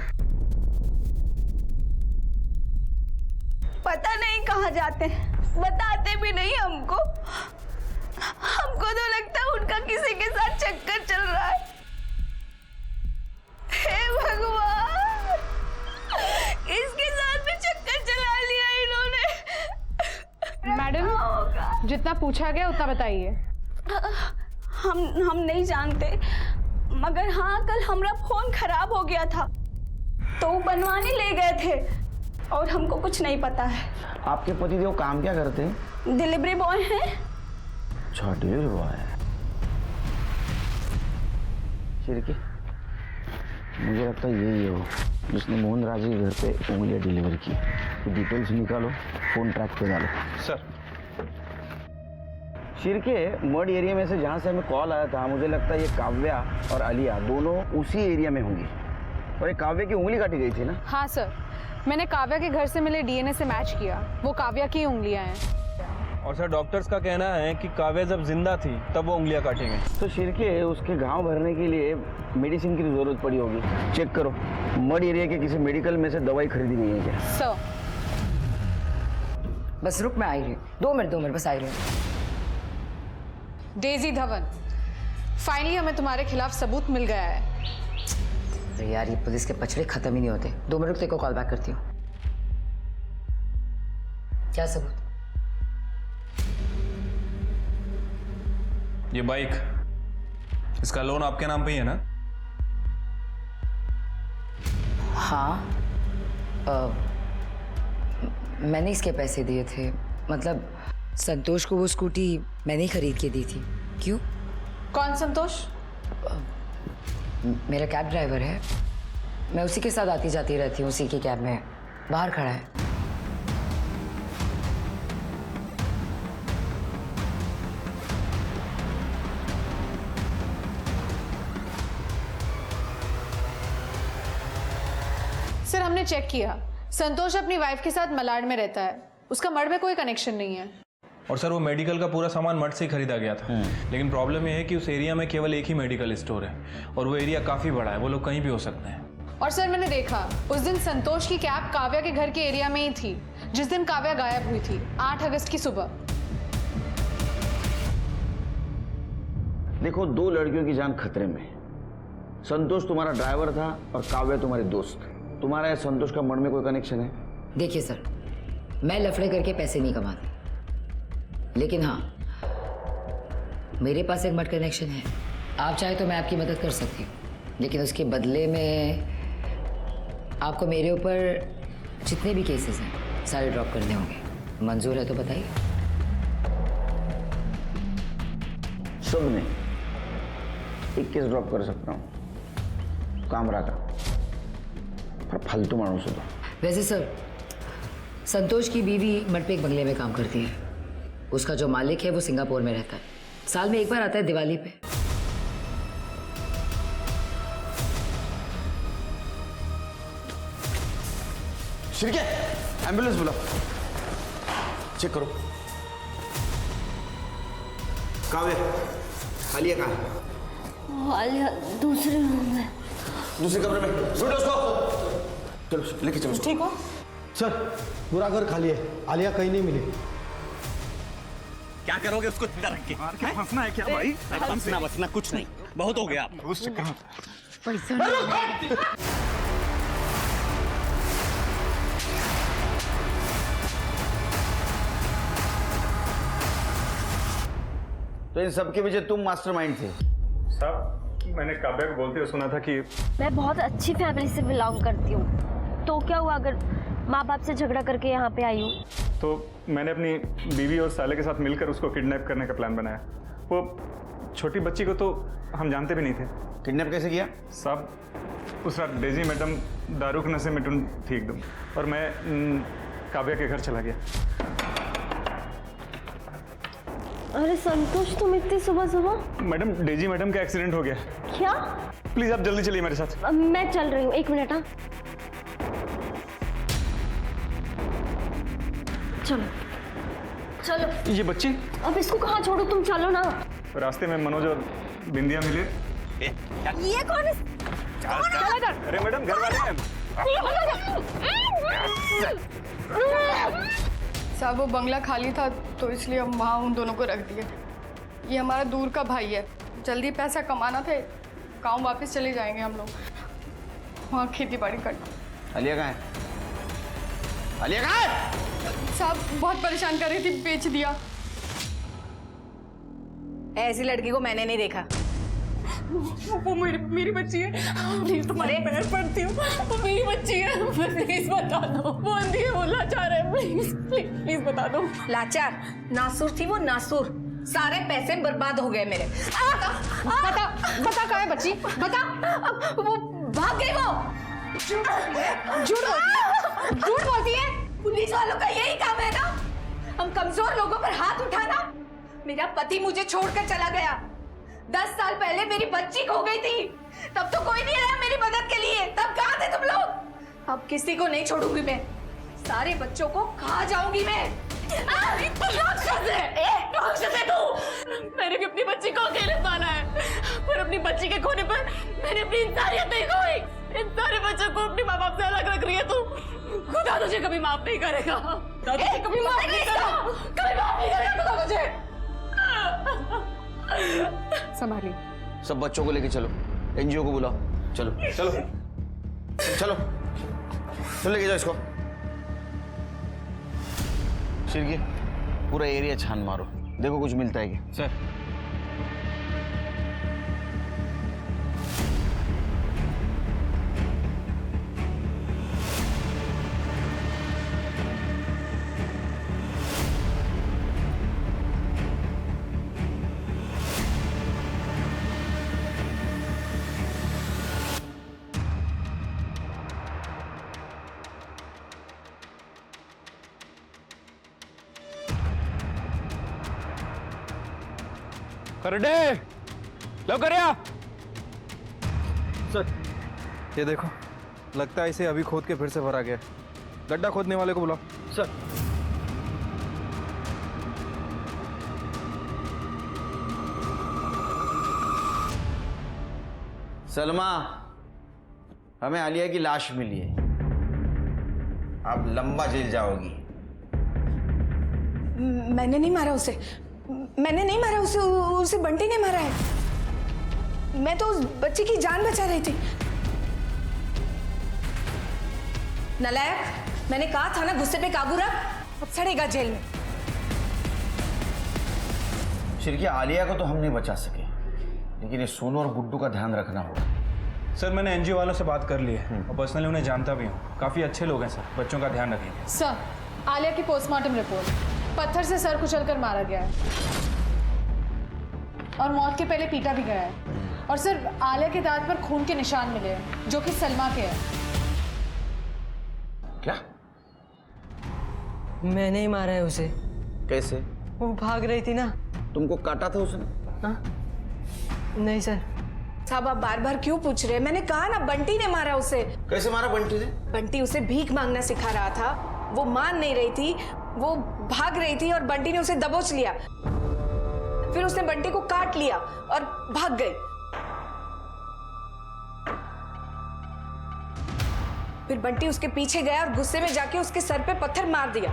पता नहीं कहाँ जाते हैं, बताते भी नहीं हमको। हमको तो लगता है उनका किसी के साथ चक्कर चल रहा है। हे भगवान, इसके साथ भी चक्कर चला लिया इन्होंने। मैडम, जितना पूछा गया उतना बताइए। हम नहीं जानते, मगर हाँ, कल हमारा फोन खराब हो गया था तो वो बनवाने ले गए थे और हमको कुछ नहीं पता है। आपके पतिदेव काम क्या करते हैं? डिलीवरी बॉय हैं। अच्छा, डिलीवरी बॉय है। चिरकी, मुझे लगता है यही है वो जिसने मोहन राज के घर पे उंगलियां डिलीवर की। तो डिटेल्स निकालो, फोन ट्रैक पे डालो। सर, शिरके मड एरिया में से जहाँ से हमें कॉल आया था, मुझे लगता है ये काव्या और आलिया दोनों उसी एरिया में होंगी। और ये काव्या की उंगली काटी गई थी ना? हाँ सर, मैंने काव्या के घर से मिले डीएनए से मैच किया, वो काव्या की उंगलियां हैं। और सर डॉक्टर्स का कहना है कि काव्या जब जिंदा थी तब वो उंगलियां काटी गई। तो शिरके उसके घाव भरने के लिए मेडिसिन की जरूरत पड़ी होगी। चेक करो, मड एरिया के किसी मेडिकल में से दवाई खरीदी गई है क्या? सर बस रुक, मैं आ रही हूँ। 2 मिनट बस आ रही हूँ। डेजी धवन, फाइनली हमें तुम्हारे खिलाफ सबूत मिल गया है। अरे यार, ये पुलिस के पचड़े खत्म ही नहीं होते। 2 मिनट तेरे को कॉल बैक करती हूँ। क्या सबूत? ये बाइक, इसका लोन आपके नाम पे ही है ना? हाँ, मैंने इसके पैसे दिए थे। मतलब संतोष को वो स्कूटी मैंने ही खरीद के दी थी। क्यों? कौन संतोष? मेरा कैब ड्राइवर है, मैं उसी के साथ आती जाती रहती हूँ। उसी की कैब में बाहर खड़ा है। सर, हमने चेक किया, संतोष अपनी वाइफ के साथ मलाड में रहता है, उसका मर्ड में कोई कनेक्शन नहीं है। और सर वो मेडिकल का पूरा सामान मठ से ही खरीदा गया था। लेकिन प्रॉब्लम यह है कि उस एरिया में केवल एक ही मेडिकल स्टोर है और वो एरिया काफ़ी बड़ा है, वो लोग कहीं भी हो सकते हैं। और सर मैंने देखा, उस दिन संतोष की कैब काव्या के घर के एरिया में ही थी जिस दिन काव्या गायब हुई थी, 8 अगस्त की सुबह। देखो, 2 लड़कियों की जान खतरे में। संतोष तुम्हारा ड्राइवर था और काव्या तुम्हारे दोस्त। तुम्हारा या संतोष का मन में कोई कनेक्शन है? देखिए सर, मैं लफड़े करके पैसे नहीं कमाती, लेकिन हाँ, मेरे पास एक मड कनेक्शन है। आप चाहे तो मैं आपकी मदद कर सकती हूँ, लेकिन उसके बदले में आपको मेरे ऊपर जितने भी केसेस हैं सारे ड्रॉप करने होंगे। मंजूर है तो बताइए। शुभ नहीं, 21 ड्रॉप कर सकता हूँ कामरा का, पर फालतू मानो से तो। वैसे सर, संतोष की बीवी मटपेक बंगले में काम करती है। उसका जो मालिक है वो सिंगापुर में रहता है, साल में एक बार आता है दिवाली पे। शिरके, एम्बुलेंस बुलाओ, चेक करो। काव्य, आलिया कहाँ है? आलिया दूसरे रूम में। दूसरे कमरे में, ढूंढो उसको। चलो लेके चलो। ठीक हो सर? पूरा घर खाली है, आलिया कहीं नहीं मिली। क्या करोगे उसको जिंदा रख के? फंसना है क्या भाई? फंसना बसना कुछ नहीं, बहुत हो गया। उस चक्कर में तो इन सबके पीछे तुम मास्टरमाइंड थे? साहब, मैंने काव्या को बोलते हुए सुना था कि मैं बहुत अच्छी फैमिली से बिलोंग करती हूँ, तो क्या हुआ अगर माँ बाप से झगड़ा करके यहाँ पे आई हूँ? तो मैंने अपनी बीवी और साले के साथ मिलकर उसको किडनैप करने का प्लान बनाया। वो छोटी बच्ची को तो हम जानते भी नहीं थे। किडनैप कैसे किया? साहब, उस रात डेजी मैडम दारू के नशे में टुन थी एकदम, और मैं काव्या के घर चला गया। अरे संतोष, तुम इतनी सुबह सुबह? मैडम, डेजी मैडम का एक्सीडेंट हो गया। क्या? प्लीज आप जल्दी चलिए मेरे साथ। मैं चल रही हूँ, 1 मिनट। हाँ, चलो चलो। ये बच्ची? अब इसको कहाँ छोड़ो, तुम चलो ना। रास्ते में मनोज और बिंदिया मिले। ये कौन है? अरे मैडम, घर वाले हैं। साहब, वो बंगला खाली था तो इसलिए हम वहाँ उन दोनों को रख दिए। ये हमारा दूर का भाई है, जल्दी पैसा कमाना था, गाँव वापस चले जाएंगे हम लोग, वहाँ खेती बाड़ी करना। आलिया कहाँ है? आलिया कहाँ है? साहब, बहुत परेशान कर रही थी, बेच दिया। ऐसी लड़की को मैंने नहीं देखा। वो मेरी बच्ची है, प्लीज तुम्हारे पैर पड़ती हूँ, वो मेरी बच्ची है, प्लीज बता दो। वो अंधी है, वो लाचार है, प्लीज प्लीज प्लीज बता दो। लाचार? नासुर थी वो, नासुर। सारे पैसे बर्बाद हो गए मेरे। बता कहाँ है बच्ची, बता। वो भाग गई। वो झूठ बोलती है। पुलिस वालों का यही काम है ना, हम कमजोर लोगों पर हाथ उठाना। मेरा पति मुझे छोड़कर चला गया, 10 साल पहले मेरी बच्ची खो गई थी, तब तो कोई नहीं आया मेरी मदद के लिए। तब कहाँ थे तुम लोग? अब किसी को नहीं छोड़ूंगी मैं, सारे बच्चों को खा जाऊंगी मैं। राक्षस है तू। मैंने भी अपनी बच्ची को अकेले पाला है, पर अपनी बच्ची के खोने पर मैंने अपनी इंसानियत नहीं खोई। इन सारे बच्चों को अपने माँ बाप से अलग रख रही है तू। खुदा तुझे कभी माफ नहीं करेगा, कभी माफ नहीं करेगा, कभी माफ नहीं करेगा खुदा तुझे। संभालिए। सब बच्चों को लेके चलो, एनजीओ को बुलाओ। चलो चलो चलो चलो, लेके जाओ इसको। शिरकी, पूरा एरिया छान मारो, देखो कुछ मिलता है क्या। सर, करडे लवकर या। सर, ये देखो, लगता है इसे अभी खोद के फिर से भरा गया। गड्ढा खोदने वाले को बुलाओ। सर। सलमा, हमें आलिया की लाश मिली है, आप लंबा जेल जाओगी। मैंने नहीं मारा उसे, मैंने नहीं मारा उसे, उसे बंटी ने मारा है। मैं तो उस बच्ची की जान बचा रही थी। नालायक, मैंने कहा था ना गुस्से पे काबू रख, अब सड़ेगा जेल में। शिरकी, आलिया को तो हम नहीं बचा सके, लेकिन ये सोनू और गुड्डू का ध्यान रखना होगा। सर, मैंने एनजीओ वालों से बात कर ली है और पर्सनली उन्हें जानता भी हूँ, काफ़ी अच्छे लोग हैं सर, बच्चों का ध्यान रखेंगे। सर, आलिया की पोस्टमार्टम रिपोर्ट, पत्थर से सर कुचलकर मारा गया है। और मौत के पहले पीटा भी गया है। और सर आलिया के दांत पर खून के निशान मिले हैं जो कि सलमा के हैं। क्या? मैंने ही मारा है उसे। कैसे? वो भाग रही थी ना। तुमको काटा था उसने? हाँ? नहीं सर। साहब आप बार बार क्यों पूछ रहे हैं? मैंने कहा ना बंटी ने मारा उसे। कैसे मारा बंटी ने? बंटी उसे भीख मांगना सिखा रहा था, वो मान नहीं रही थी, वो भाग रही थी और बंटी ने उसे दबोच लिया। फिर उसने बंटी को काट लिया और भाग गई। फिर बंटी उसके पीछे गया और गुस्से में जाके उसके सर पे पत्थर मार दिया।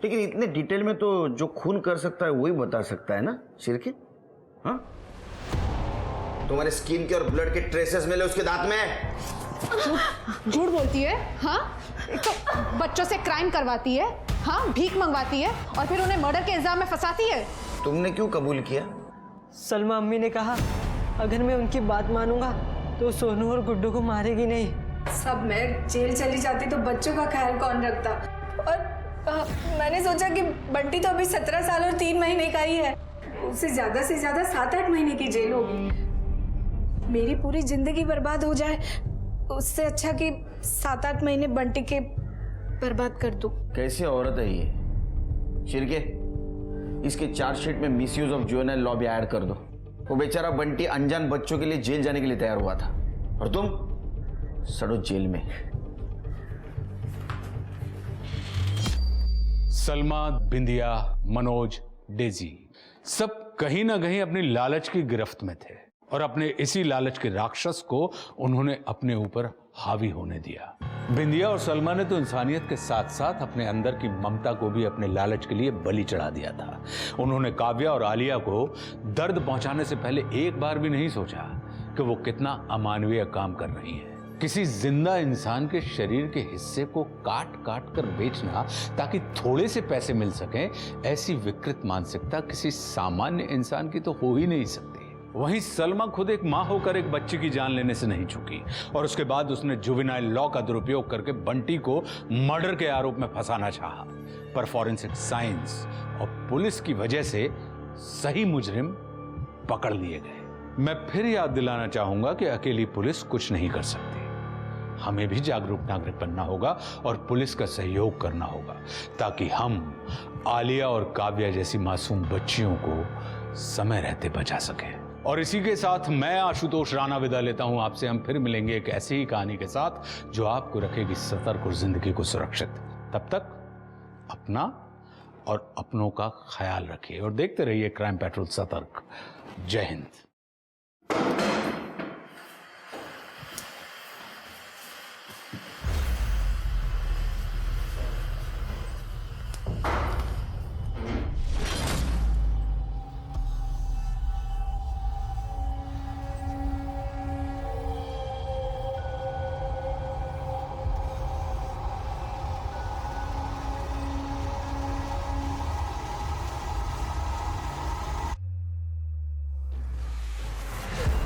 लेकिन इतने डिटेल में तो जो खून कर सकता है वही बता सकता है ना शिरके? हाँ? तुम्हारे स्किन के और ब्लड के ट्रेसेस मिले उसके दांत में। झूठ बोलती है। हाँ तो बच्चों से क्राइम करवाती है, हाँ भीख मंगवाती है और फिर उन्हें मर्डर के इल्जाम में फंसाती है। तुमने क्यों कबूल किया? सलमा अम्मी ने कहा अगर मैं उनकी बात मानूंगा तो सोनू और गुड्डू को मारेगी नहीं। सब मैं जेल चली जाती तो बच्चों का ख्याल कौन रखता? और मैंने सोचा कि बंटी तो अभी 17 साल और 3 महीने का ही है, उसे ज्यादा से ज्यादा 7-8 महीने की जेल होगी। मेरी पूरी जिंदगी बर्बाद हो जाए उससे अच्छा कि 7-8 महीने बंटी के बर्बाद कर दूं। कैसी औरत है ये? शिरके, इसके चार्जशीट में मिसयूज ऑफ जुवेनाइल लॉ भी ऐड कर दो। वो बेचारा बंटी अनजान बच्चों के लिए जेल जाने के लिए तैयार हुआ था और तुम सड़ो जेल में। सलमा, बिंदिया, मनोज, डेजी सब कहीं ना कहीं अपनी लालच की गिरफ्त में थे और अपने इसी लालच के राक्षस को उन्होंने अपने ऊपर हावी होने दिया। बिंदिया और सलमा ने तो इंसानियत के साथ साथ अपने अंदर की ममता को भी अपने लालच के लिए बलि चढ़ा दिया था। उन्होंने काव्या और आलिया को दर्द पहुंचाने से पहले एक बार भी नहीं सोचा कि वो कितना अमानवीय काम कर रही है। किसी जिंदा इंसान के शरीर के हिस्से को काट काट कर बेचना ताकि थोड़े से पैसे मिल सकें, ऐसी विकृत मानसिकता किसी सामान्य इंसान की तो हो ही नहीं सकती। वहीं सलमा खुद एक मां होकर एक बच्चे की जान लेने से नहीं चूकी और उसके बाद उसने जुवेनाइल लॉ का दुरुपयोग करके बंटी को मर्डर के आरोप में फंसाना चाहा, पर फॉरेंसिक साइंस और पुलिस की वजह से सही मुजरिम पकड़ लिए गए। मैं फिर याद दिलाना चाहूंगा कि अकेली पुलिस कुछ नहीं कर सकती। हमें भी जागरूक नागरिक बनना होगा और पुलिस का सहयोग करना होगा ताकि हम आलिया और काव्या जैसी मासूम बच्चियों को समय रहते बचा सकें। और इसी के साथ मैं आशुतोष राणा विदा लेता हूं आपसे। हम फिर मिलेंगे एक ऐसी ही कहानी के साथ जो आपको रखेगी सतर्क और जिंदगी को सुरक्षित। तब तक अपना और अपनों का ख्याल रखिए और देखते रहिए क्राइम पेट्रोल सतर्क। जय हिंद।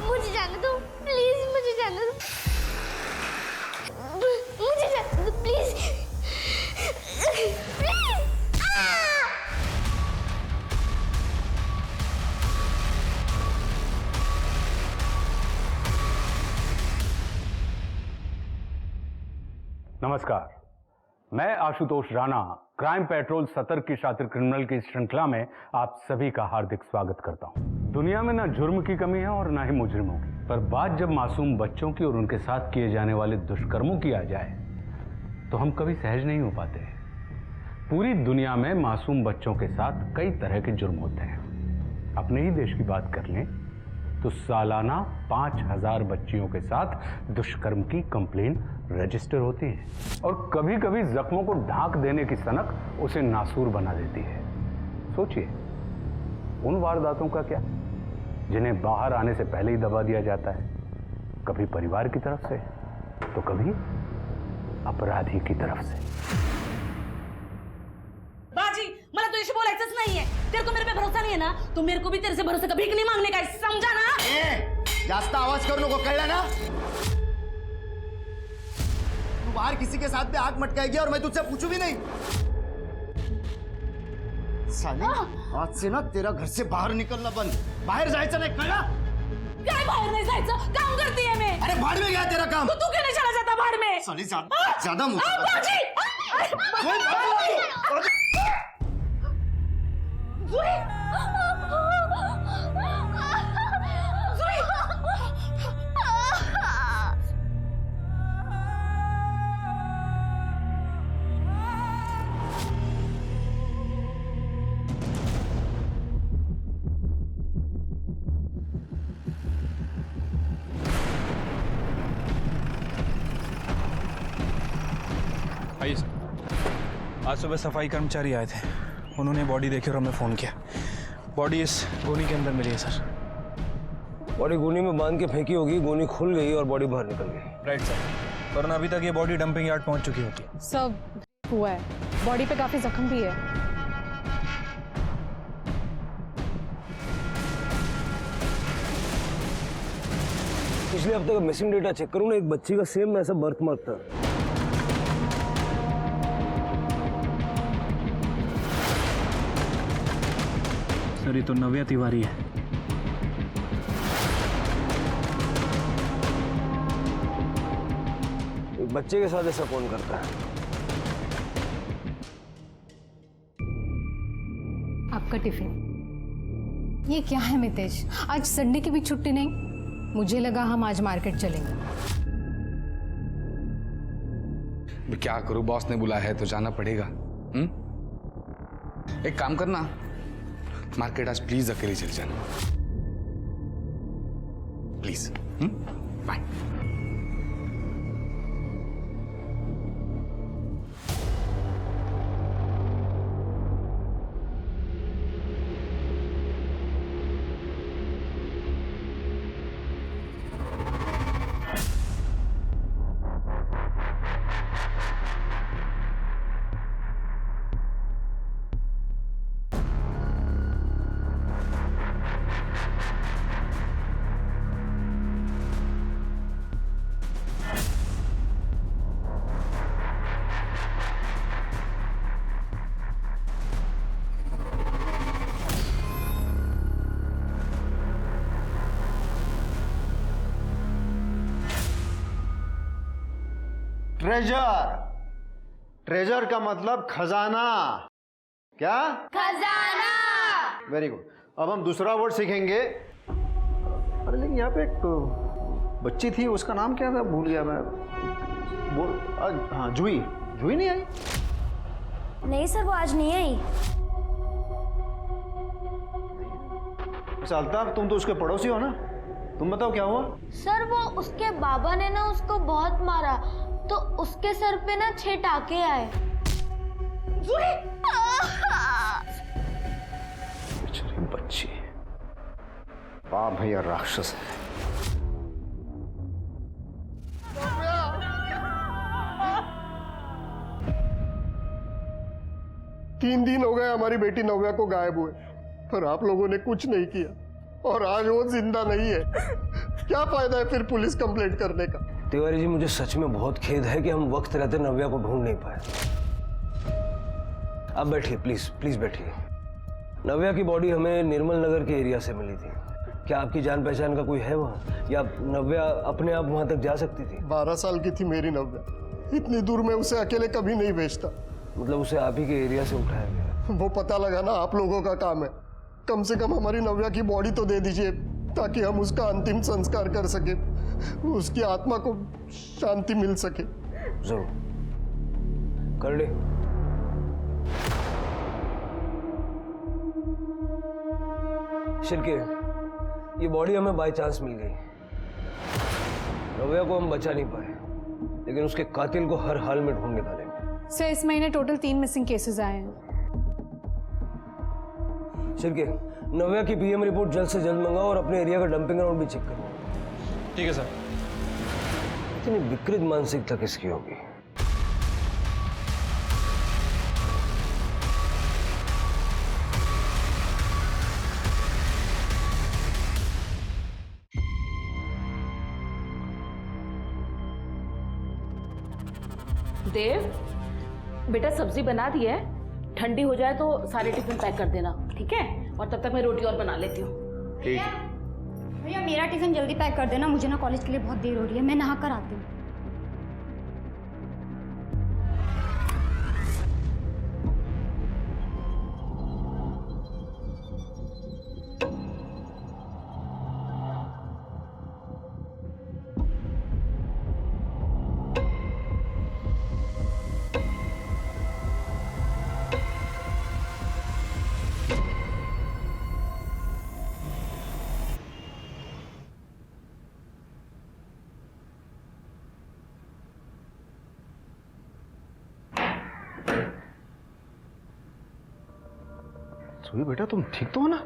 मुझे जाने दो प्लीज, मुझे जाने दो, मुझे जाने दो प्लीज प्लीज। नमस्कार, मैं आशुतोष राणा क्राइम पेट्रोल सतर्क की शातिर क्रिमिनल की श्रृंखला में आप सभी का हार्दिक स्वागत करता हूं। दुनिया में ना जुर्म की कमी है और ना ही मुजरिमों की, पर बात जब मासूम बच्चों की और उनके साथ किए जाने वाले दुष्कर्मों की आ जाए तो हम कभी सहज नहीं हो पाते। पूरी दुनिया में मासूम बच्चों के साथ कई तरह के जुर्म होते हैं। अपने ही देश की बात कर लें तो सालाना 5000 बच्चियों के साथ दुष्कर्म की कंप्लेन रजिस्टर होती है और कभी कभी जख्मों को ढांक देने की सनक उसे नासूर बना देती है। सोचिए उन वारदातों का क्या जिन्हें बाहर आने से पहले ही दबा दिया जाता है, कभी परिवार की तरफ से तो कभी अपराधी की तरफ से। बाजी मला तुझ्याशी बोलायचंच नाहीये। तेरे को मेरे पे भरोसा नहीं है ना, तो मेरे को भी तेरे से भरोसा कभी नहीं मांगने का है, समझा ना? जास्त आवाज करू नको, कळलं ना? तू बाहर किसी के साथ भी आग मटकाएगी और मैं तुझसे पूछू भी नहीं। साली आज से ना तेरा घर से बाहर निकलना बंद, बाहेर जायचं नाही कळलं? काय बाहेर नाही जायचं? काम करतीये मैं. अरे भाड़ में गया तेरा काम. तो तू क्यों नहीं चला जाता बाहर में? साली ज्यादा मुझे बाजी! जुई! आइए सर। आज सुबह सफाई कर्मचारी आए थे, उन्होंने बॉडी देखी और हमें फ़ोन किया। बॉडी इस गोनी के अंदर मिली है सर। बॉडी गोनी में बांध के फेंकी होगी, गोनी खुल गई और बॉडी बाहर निकल गई। राइट सर, वरना अभी तक ये बॉडी डंपिंग यार्ड पहुंच चुकी होती है। सब हुआ है, बॉडी पे काफी जख्म भी है। पिछले हफ्ते का मिसिंग डेटा चेक करूँ ना, एक बच्ची का सेम ऐसा बर्थ मार्क था। सर ये तो नव्या तिवारी है। एक बच्चे के साथ ऐसा कौन करता है? आपका टिफिन। ये क्या है मितेश, आज संडे की भी छुट्टी नहीं? मुझे लगा हम आज मार्केट चलेंगे। मैं क्या करूं, बॉस ने बुलाया है तो जाना पड़ेगा। एक काम करना, मार्केट आज प्लीज अकेले चले जाना, प्लीज। बाय। ट्रेजर, ट्रेजर का मतलब खजाना। क्या? खजाना। Very good. अब हम दूसरा वर्ड सीखेंगे। अरे लेकिन यहाँ पे एक बच्ची थी, उसका नाम क्या था, भूल गया मैं। हाँ, जुई। जुई नहीं आई? नहीं सर, वो आज नहीं आई। अच्छा अल्ताफ, तुम तो उसके पड़ोसी हो ना, तुम बताओ क्या हुआ? सर वो उसके बाबा ने ना उसको बहुत मारा, तो उसके सर पे ना 6 टाके आए। बेचारी बच्ची, बाप भैया राक्षस है। 3 दिन हो गए हमारी बेटी नव्या को गायब हुए, पर आप लोगों ने कुछ नहीं किया, और आज वो जिंदा नहीं है। क्या फायदा है फिर पुलिस कंप्लेंट करने का? तिवारी जी, मुझे सच में बहुत खेद है कि हम वक्त रहते नव्या को ढूंढ नहीं पाए। आप बैठिए, प्लीज प्लीज बैठिए। नव्या की बॉडी हमें निर्मल नगर के एरिया से मिली थी। क्या आपकी जान पहचान का कोई है वहाँ, या नव्या अपने आप वहाँ तक जा सकती थी? 12 साल की थी मेरी नव्या, इतनी दूर में उसे अकेले कभी नहीं भेजता। मतलब उसे आप ही के एरिया से उठाया गया? वो पता लगाना आप लोगों का काम है। कम से कम हमारी नव्या की बॉडी तो दे दीजिए, ताकि हम उसका अंतिम संस्कार कर सके, उसकी आत्मा को शांति मिल सके। जरूर कर ले। शिरके, ये बॉडी हमें बाय चांस मिल गई। नव्या को हम बचा नहीं पाए, लेकिन उसके कातिल को हर हाल में ढूंढ निकालेंगे। सर इस महीने टोटल 3 मिसिंग केसेस आए हैं। शिरके, नव्या की पीएम रिपोर्ट जल्द से जल्द मंगाओ और अपने एरिया का डंपिंग ग्राउंड भी चेक करो। ठीक है सर। इतनी विकृत मानसिकता किसकी होगी? देव, बेटा सब्जी बना दी है? ठंडी हो जाए तो सारे टिफिन पैक कर देना, ठीक है? और तब तक मैं रोटी और बना लेती हूँ। ठीक है भैया, मेरा टिफिन जल्दी पैक कर देना, मुझे ना कॉलेज के लिए बहुत देर हो रही है, मैं नहा कर आती हूँ। जूही बेटा तुम ठीक तो हो ना?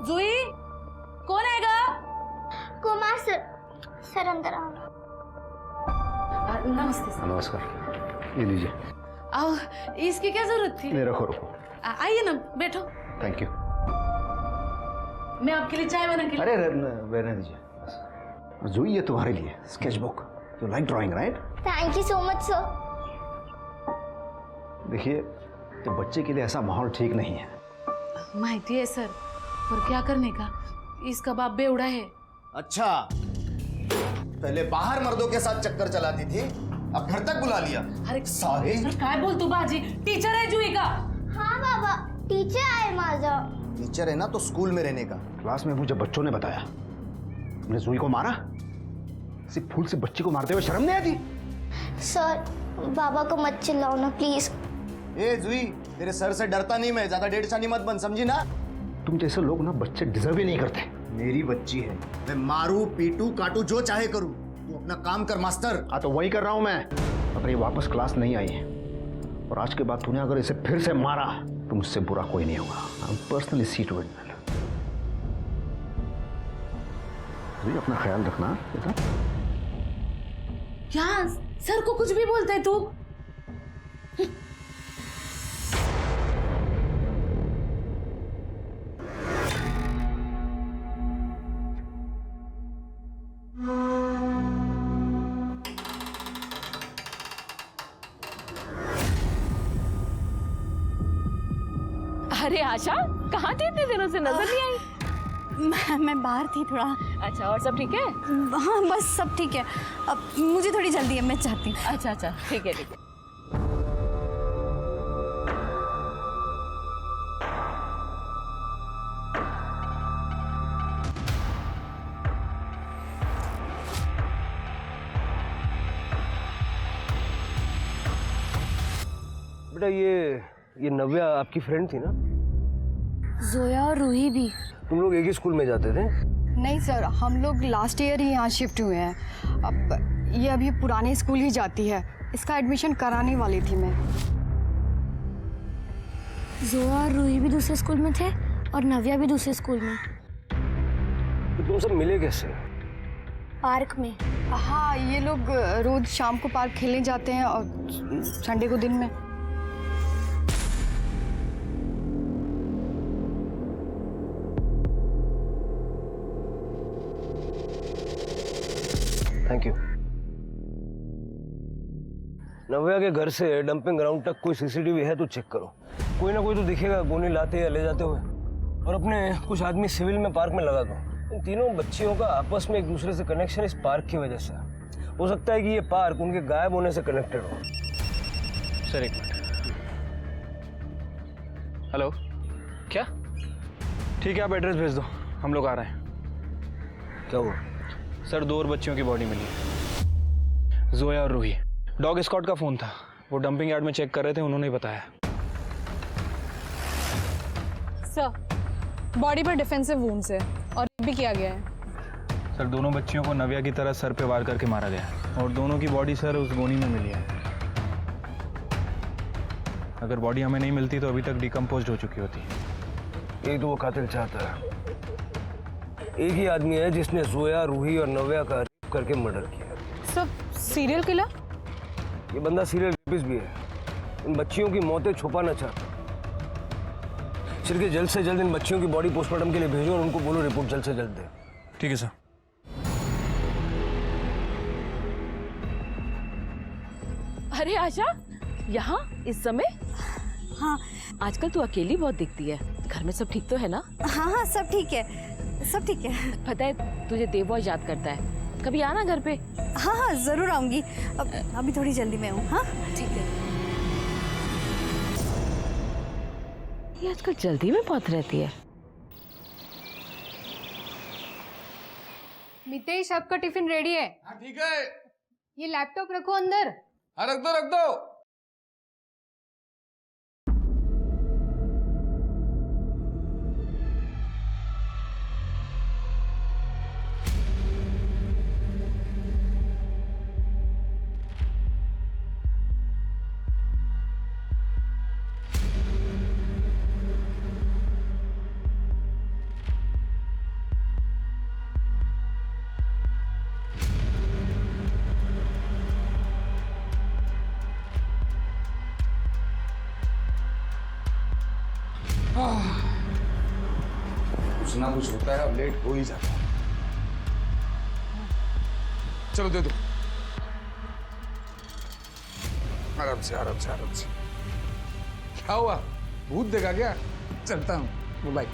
जूही, कौन आएगा? कुमार सर, सर अंदर आओ। नमस्ते सर। नमस्कार, ये लीजिए। आओ, इसकी क्या जरूरत थी? मेरा खोरो। आइए ना, बैठो। Thank you. मैं आपके लिए चाय बना के अरे रहने दीजिए। जूही ये तुम्हारे लिए sketch book. You like drawing right? Thank you so much sir. देखिए, ये बच्चे के लिए ऐसा माहौल ठीक नहीं है। माहिती है सर, पर क्या करने का, इसका बाप बेवड़ा है। अच्छा, पहले बाहर मर्दों के साथ चक्कर चलाती थी, अब घर तक बुला लिया। अरे सारे काय बोल तू बाजी, टीचर है जूही का। हाँ बाबा, टीचर आए माझा। टीचर है ना तो स्कूल में रहने का। क्लास में मुझे बच्चों ने बताया हमने जूही को मारा। सिर्फ फूल से बच्ची को मारते हुए शर्म नहीं आती? सर, बाबा को मत चिल्लाओ ना प्लीज। ए जूही, तेरे सर से डरता नहीं मैं, ज्यादा डेढ़ चानी मत बन, समझी ना? तुम जैसे लोग ना बच्चे डिजर्व ही नहीं करते। मेरी बच्ची है, मैं मारू पीटू काटू जो चाहे करूं, तू अपना काम कर मास्टर। हाँ तो वही कर रहा हूं मैं। अगर ये वापस क्लास नहीं आई है और आज के बाद तूने अगर इसे फिर से मारा तो मुझसे बुरा कोई नहीं होगा। I am personally see to it. अपना ख्याल रखना बेटा। क्या सर को कुछ भी बोलता है तू? अरे आशा, कहाँ थी इतने दिनों से, नजर नहीं आई? मैं बाहर थी थोड़ा। अच्छा, और सब ठीक है? हाँ बस सब ठीक है, अब मुझे थोड़ी जल्दी है, मैं चाहती हूँ। अच्छा अच्छा, ठीक है ठीक है। बेटा ये नव्या आपकी फ्रेंड थी ना? जोया और रूही भी। तुम लोग एक ही स्कूल में जाते थे? नहीं सर, हम लोग लास्ट ईयर ही यहाँ शिफ्ट हुए हैं। अब ये अभी पुराने स्कूल ही जाती है, इसका एडमिशन कराने वाली थी मैं। जोया और रूही भी दूसरे स्कूल में थे और नव्या भी दूसरे स्कूल में। तो तुम सब मिले कैसे? पार्क में। हाँ, ये लोग रोज शाम को पार्क खेलने जाते हैं और संडे को दिन में। Thank you. नव्या के घर से डंपिंग ग्राउंड तक कोई सीसीटीवी है तो चेक करो। कोई ना कोई तो दिखेगा गोली लाते या ले जाते हुए। और अपने कुछ आदमी सिविल में पार्क में लगा दो। इन तीनों बच्चियों का आपस में एक दूसरे से कनेक्शन इस पार्क की वजह से हो सकता है कि ये पार्क उनके गायब होने से कनेक्टेड हो। सर एक मिनट। हेलो, क्या? ठीक है, आप एड्रेस भेज दो, हम लोग आ रहे हैं। क्या हुआ? सर 2 और बच्चियों की बॉडी मिली है, जोया और रूही। डॉग स्कॉट का फ़ोन था, वो डंपिंग यार्ड में चेक कर रहे थे, उन्होंने ही बताया। सर, बॉडी पर डिफेंसिव वुंड्स है और भी किया गया है। सर दोनों बच्चियों को नव्या की तरह सर पे वार करके मारा गया और दोनों की बॉडी सर उस गोनी में मिली है। अगर बॉडी हमें नहीं मिलती तो अभी तक डिकम्पोज हो चुकी होती। एक तो वो कातिल चाहता है, एक ही आदमी है जिसने जोया, रूही और नव्या का रेप करके मर्डर किया। सब सीरियल किलर? ये बंदा सीरियल रेपिस्ट भी है। इन बच्चियों की मौतें छुपाना चाहता। सिर्फ जल्द से जल्द इन बच्चियों की बॉडी पोस्टमार्टम के लिए भेजो और उनको बोलो रिपोर्ट जल्द से जल्द दे। ठीक है सर। अरे आशा, यहाँ इस समय? हाँ। आजकल तू अकेली बहुत दिखती है। घर में सब ठीक तो है ना? हाँ हाँ सब ठीक है, सब ठीक है। पता है तुझे देव बहुत याद करता है, कभी आना घर पे। हाँ हाँ जरूर आऊंगी, अभी थोड़ी जल्दी में हूँ। हाँ ठीक है। ये आजकल जल्दी में बहुत रहती है। मितेश, आपका टिफिन रेडी है। हाँ ठीक है। ये लैपटॉप रखो अंदर। हाँ रख दो रख दो। कुछ ना कुछ होता है, अब लेट हो ही जाता है। चलो दे दो। आराम से आराम से आराम से। क्या हुआ, भूत देखा क्या? चलता हूँ, बाय।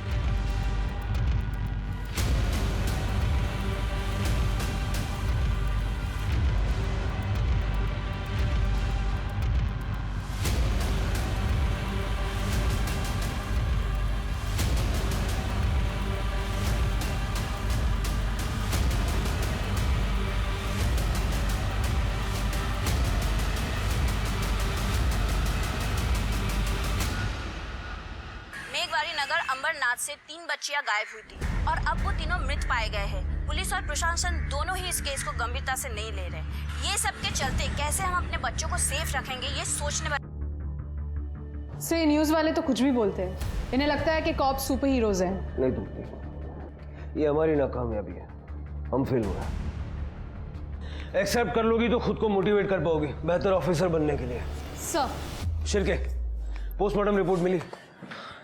मेघवारी नगर अंबरनाथ से 3 बच्चियां गायब हुई थी और अब वो तीनों मृत पाए गए हैं। पुलिस और प्रशासन दोनों ही इस केस को गंभीरता से नहीं ले रहे। ये सब के चलते कैसे हम अपने बच्चों को सेफ रखेंगे, ये सोचने से न्यूज़ वाले तो कुछ भी बोलते हैं। इन्हें लगता है कि कॉप सुपर हीरोज हैं। नहीं तुमने, ये हमारी नाकामयाबी है, हम फेल हुए। एक्सेप्ट कर लोगी तो खुद को मोटिवेट कर पाओगी बेहतर ऑफिसर बनने के लिए। सर शिरके, पोस्टमार्टम रिपोर्ट मिली?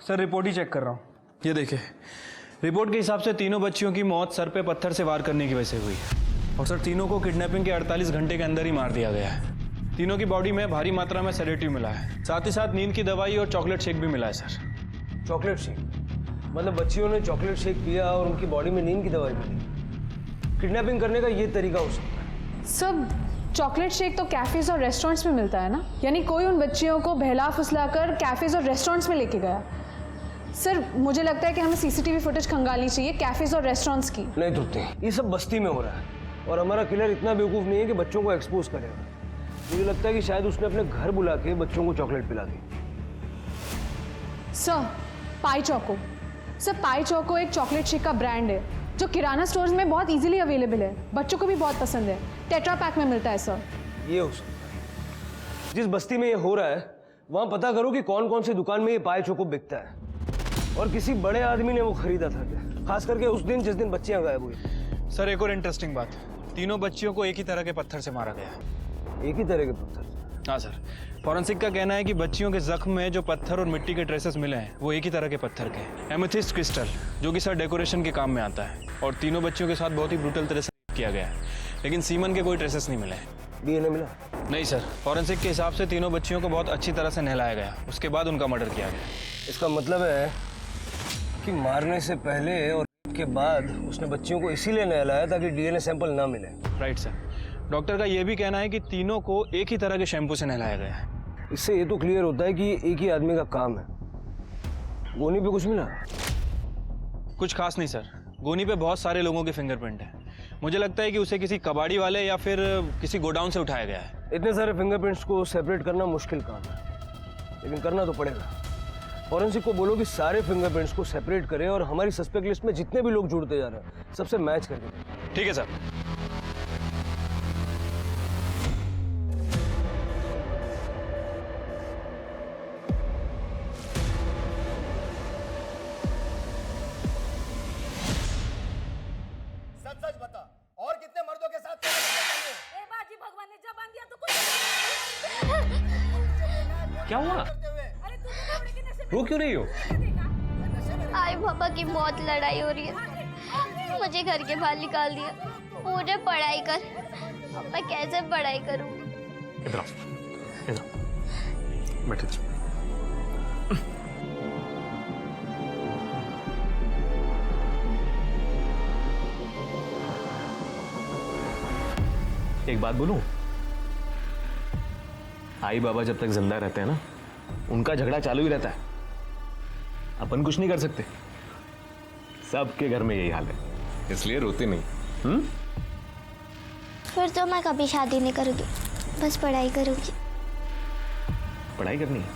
सर रिपोर्ट ही चेक कर रहा हूँ। ये देखिए, रिपोर्ट के हिसाब से तीनों बच्चियों की मौत सर पे पत्थर से वार करने की वजह से हुई है। और सर तीनों को किडनैपिंग के 48 घंटे के अंदर ही मार दिया गया है। तीनों की बॉडी में भारी मात्रा में सेडेटिव मिला है, साथ ही साथ नींद की दवाई और चॉकलेट शेक भी मिला है सर। Chocolate shake? मतलब बच्चियों ने चॉकलेट शेक पिया और उनकी बॉडी में नींद की दवाई मिली? किडनैपिंग करने का ये तरीका हो सकता है? सब चॉकलेट शेक तो कैफेज और रेस्टोरेंट्स में मिलता है ना, यानी कोई उन बच्चियों को बहला फुसला कर कैफेज और रेस्टोरेंट्स में लेके गया। सर मुझे लगता है कि हमें सीसीटीवी फुटेज खंगालनी चाहिए कैफेज और रेस्टोरेंट्स की। नहीं तुमने, ये सब बस्ती में हो रहा है और हमारा किलर इतना बेवकूफ नहीं है कि बच्चों को एक्सपोज करेगा। मुझे लगता है कि शायद उसने अपने घर बुला के बच्चों को चॉकलेट पिला दी। Sir pie choco, sir pie choco एक चॉकलेट शेक का ब्रांड है जो किराना स्टोर्स में बहुत इजीली अवेलेबल है, बच्चों को भी बहुत पसंद है, टेट्रा पैक में मिलता है सर। ये हो सकता है। जिस बस्ती में ये हो रहा है वहां पता करो कि कौन कौन सी दुकान में ये पाई चोको बिकता है और किसी बड़े आदमी ने वो खरीदा था क्या, खास करके उस दिन जिस दिन बच्चियां गायब हुई। सर एक और इंटरेस्टिंग बात, तीनों बच्चियों को एक ही तरह के पत्थर से मारा गया है। एक ही तरह के पत्थर? हाँ सर, फॉरेंसिक का कहना है कि बच्चियों के जख्म में जो पत्थर और मिट्टी के ट्रेसेस मिले हैं वो एक ही तरह के पत्थर के, एमेथिस्ट क्रिस्टल, जो कि सर डेकोरेशन के काम में आता है। और तीनों बच्चियों के साथ बहुत ही ब्रूटल तरह से किया गया है, लेकिन सीमन के कोई ट्रेसेस नहीं मिले। डीएनए मिला? नहीं सर, फॉरेंसिक के हिसाब से तीनों बच्चियों को बहुत अच्छी तरह से नहलाया गया, उसके बाद उनका मर्डर किया गया। इसका मतलब है कि मारने से पहले और के बाद उसने बच्चियों को इसीलिए नहलाया ताकि डीएनए सैंपल ना मिले। राइट सर, डॉक्टर का यह भी कहना है कि तीनों को एक ही तरह के शैम्पू से नहलाया गया है। इससे ये तो क्लियर होता है कि ये एक ही आदमी का काम है। गोनी पे कुछ मिला? कुछ खास नहीं सर, गोनी पे बहुत सारे लोगों के फिंगरप्रिंट हैं। मुझे लगता है कि उसे किसी कबाड़ी वाले या फिर किसी गोडाउन से उठाया गया है। इतने सारे फिंगरप्रिंट्स को सेपरेट करना मुश्किल काम है, लेकिन करना तो पड़ेगा। फॉरेंसिक को बोलो कि सारे फिंगरप्रिंट्स को सेपरेट करें और हमारी सस्पेक्ट लिस्ट में जितने भी लोग जुड़ते जा रहे हैं सबसे मैच करके। ठीक है सर। सच सच बता, और कितने मर्दों के साथ ए बाजी, भगवान ने जबान दिया तो कुछ। क्या हुआ? रो क्यों रही हो? आई पापा की बहुत लड़ाई हो रही है, मुझे घर के बाहर निकाल दिया। मुझे पढ़ाई कर, अब मैं कैसे पढ़ाई करूं? बैठे। एक बात बोलूं, आई बाबा जब तक जिंदा रहते हैं ना, उनका झगड़ा चालू ही रहता है। अपन कुछ नहीं कर सकते, सबके घर में यही हाल है, इसलिए रोते नहीं। फिर तो मैं कभी शादी नहीं करूंगी, बस पढ़ाई करूंगी। पढ़ाई करनी है?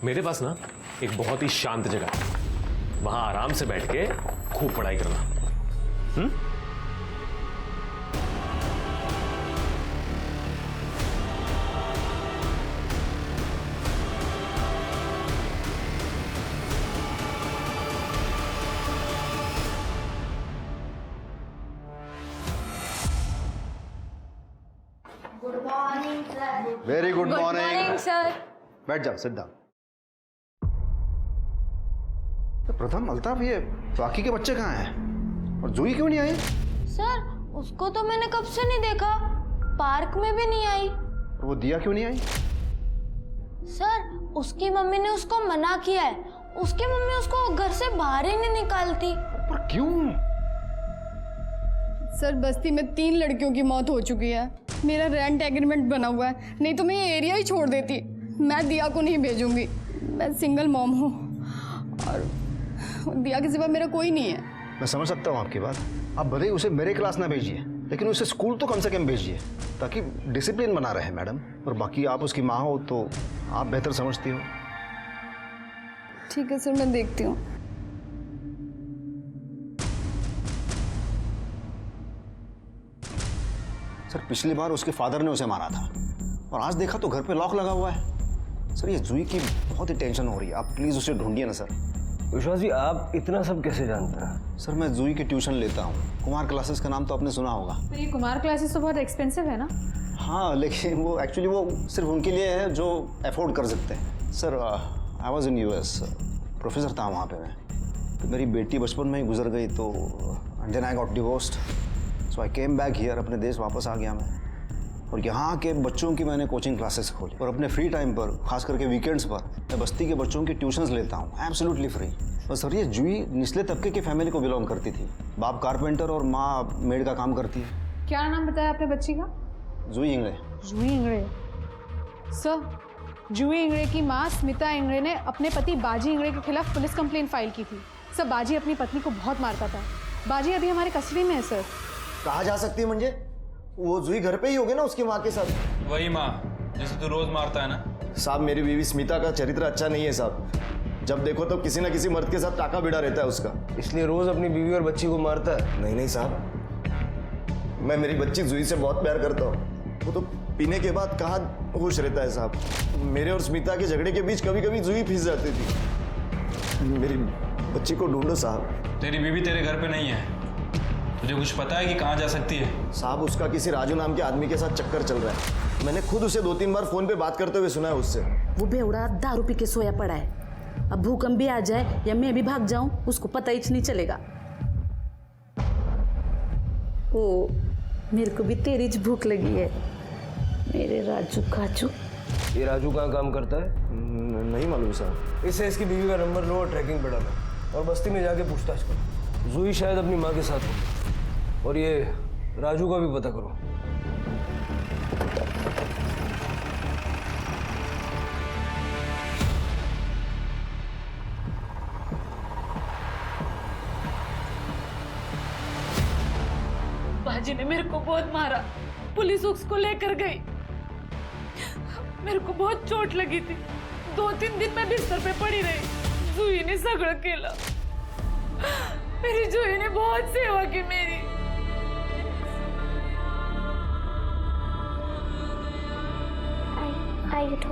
मेरे पास ना एक बहुत ही शांत जगह है, वहां आराम से बैठ के खूब पढ़ाई करना। Good morning sir. Very good morning sir. बैठ जाओ, सिट डाउन। प्रथम, अल्ताफ, ये बाकी के बच्चे कहाँ हैं और जूही क्यों नहीं आई? सर उसको तो मैंने कब से नहीं देखा, पार्क में भी नहीं आई। और वो दिया क्यों नहीं आई? सर उसकी मम्मी ने उसको मना किया है, उसकी मम्मी उसको घर से बाहर ही नहीं निकालती। पर क्यों? सर बस्ती में 3 लड़कियों की मौत हो चुकी है, मेरा रेंट एग्रीमेंट बना हुआ है, नहीं तो मैं ये एरिया ही छोड़ देती। मैं दिया को नहीं भेजूंगी, मैं सिंगल मॉम हूँ और दिया के सिवा मेरा कोई नहीं है। मैं समझ सकता हूँ आपकी बात। आप भले ही उसे मेरे क्लास ना भेजिए, लेकिन उसे स्कूल तो कम से कम भेजिए ताकि डिसिप्लिन बना रहे मैडम। और बाकी आप उसकी माँ हो तो आप बेहतर समझती हो। ठीक है सर, मैं देखती हूँ। सर पिछली बार उसके फादर ने उसे मारा था और आज देखा तो घर पे लॉक लगा हुआ है। सर ये जूही की बहुत ही टेंशन हो रही है, आप प्लीज उसे ढूंढिए ना सर। विश्वास जी, आप इतना सब कैसे जानते हैं? सर मैं जूही की ट्यूशन लेता हूँ, कुमार क्लासेस का नाम तो आपने सुना होगा। तो ये कुमार क्लासेस तो बहुत एक्सपेंसिव है ना? हाँ, लेकिन वो एक्चुअली वो सिर्फ उनके लिए है जो अफोर्ड कर सकते हैं। Sir I was in US, professor था वहाँ पे मैं। तो मेरी बेटी बचपन में ही गुजर गई, तो then I got divorced, so I came back here. अपने देश वापस आ गया मैं और यहाँ के बच्चों की मैंने कोचिंग क्लासेस खोली और अपने फ्री टाइम पर, खास करके वीकेंड्स पर, मैं बस्ती के बच्चों की ट्यूशन्स लेता हूँ एब्सोल्युटली फ्री। और सर ये जूही निचले तबके की फैमिली को बिलोंग करती थी, बाप कारपेंटर और माँ मेड का काम करती है। क्या नाम बताया आपने बच्ची का? जूही इंगड़े। जूही इंगड़े। सर जूही इंगड़े की माँ स्मिता इंगड़े ने अपने पति बाजी इंगड़े के खिलाफ पुलिस कंप्लेंट फाइल की थी। सर बाजी अपनी पत्नी को बहुत मारता था। बाजी अभी हमारे कस्टडी में है सर। कहा जा सकती है मुझे? वो जूही घर पे ही होगी ना उसकी माँ के साथ? वही माँ जैसे तू रोज मारता है ना। साहब मेरी बीवी स्मिता का चरित्र अच्छा नहीं है साहब, जब देखो तो किसी ना किसी मर्द के साथ टाका भिड़ा रहता है उसका, इसलिए रोज अपनी बीवी और बच्ची को मारता है। नहीं नहीं साहब, मैं मेरी बच्ची जूही से बहुत प्यार करता हूँ। वो तो पीने के बाद कहाँ होश रहता है साहब। मेरे और स्मिता के झगड़े के बीच कभी कभी जूही फंस जाती थी। मेरी बच्ची को ढूंढो साहब। तेरी बीवी तेरे घर पे नहीं है, तुझे कुछ पता है कि कहाँ जा सकती है? साहब उसका किसी राजू नाम के आदमी के साथ चक्कर चल रहा है, मैंने खुद उसे 2-3 बार फोन पे बात करते हुए सुना है उससे। वो बेवड़ा दारू पी के सोया पड़ा है, अब भूकंप भी आ जाए या मैं भी भाग जाऊं उसको पता ही नहीं चलेगा। ओ मेरे को भी तेरी ज भूख लगी है मेरे राजू काजू। ये राजू कहाँ काम करता है? नहीं मालूम साहब। इससे इसकी बीवी का नंबर लो और ट्रैकिंग पे डालो और बस्ती में जाके पूछताछ करो। जूही शायद अपनी माँ के साथ हो, और ये राजू का भी पता करो। बाजी ने मेरे को बहुत मारा, पुलिस उसको लेकर गई, मेरे को बहुत चोट लगी थी, 2-3 दिन मैं बिस्तर पे पड़ी रही। जूही ने सगळं केलं, मेरी जूही ने बहुत सेवा की मेरी। आई उठो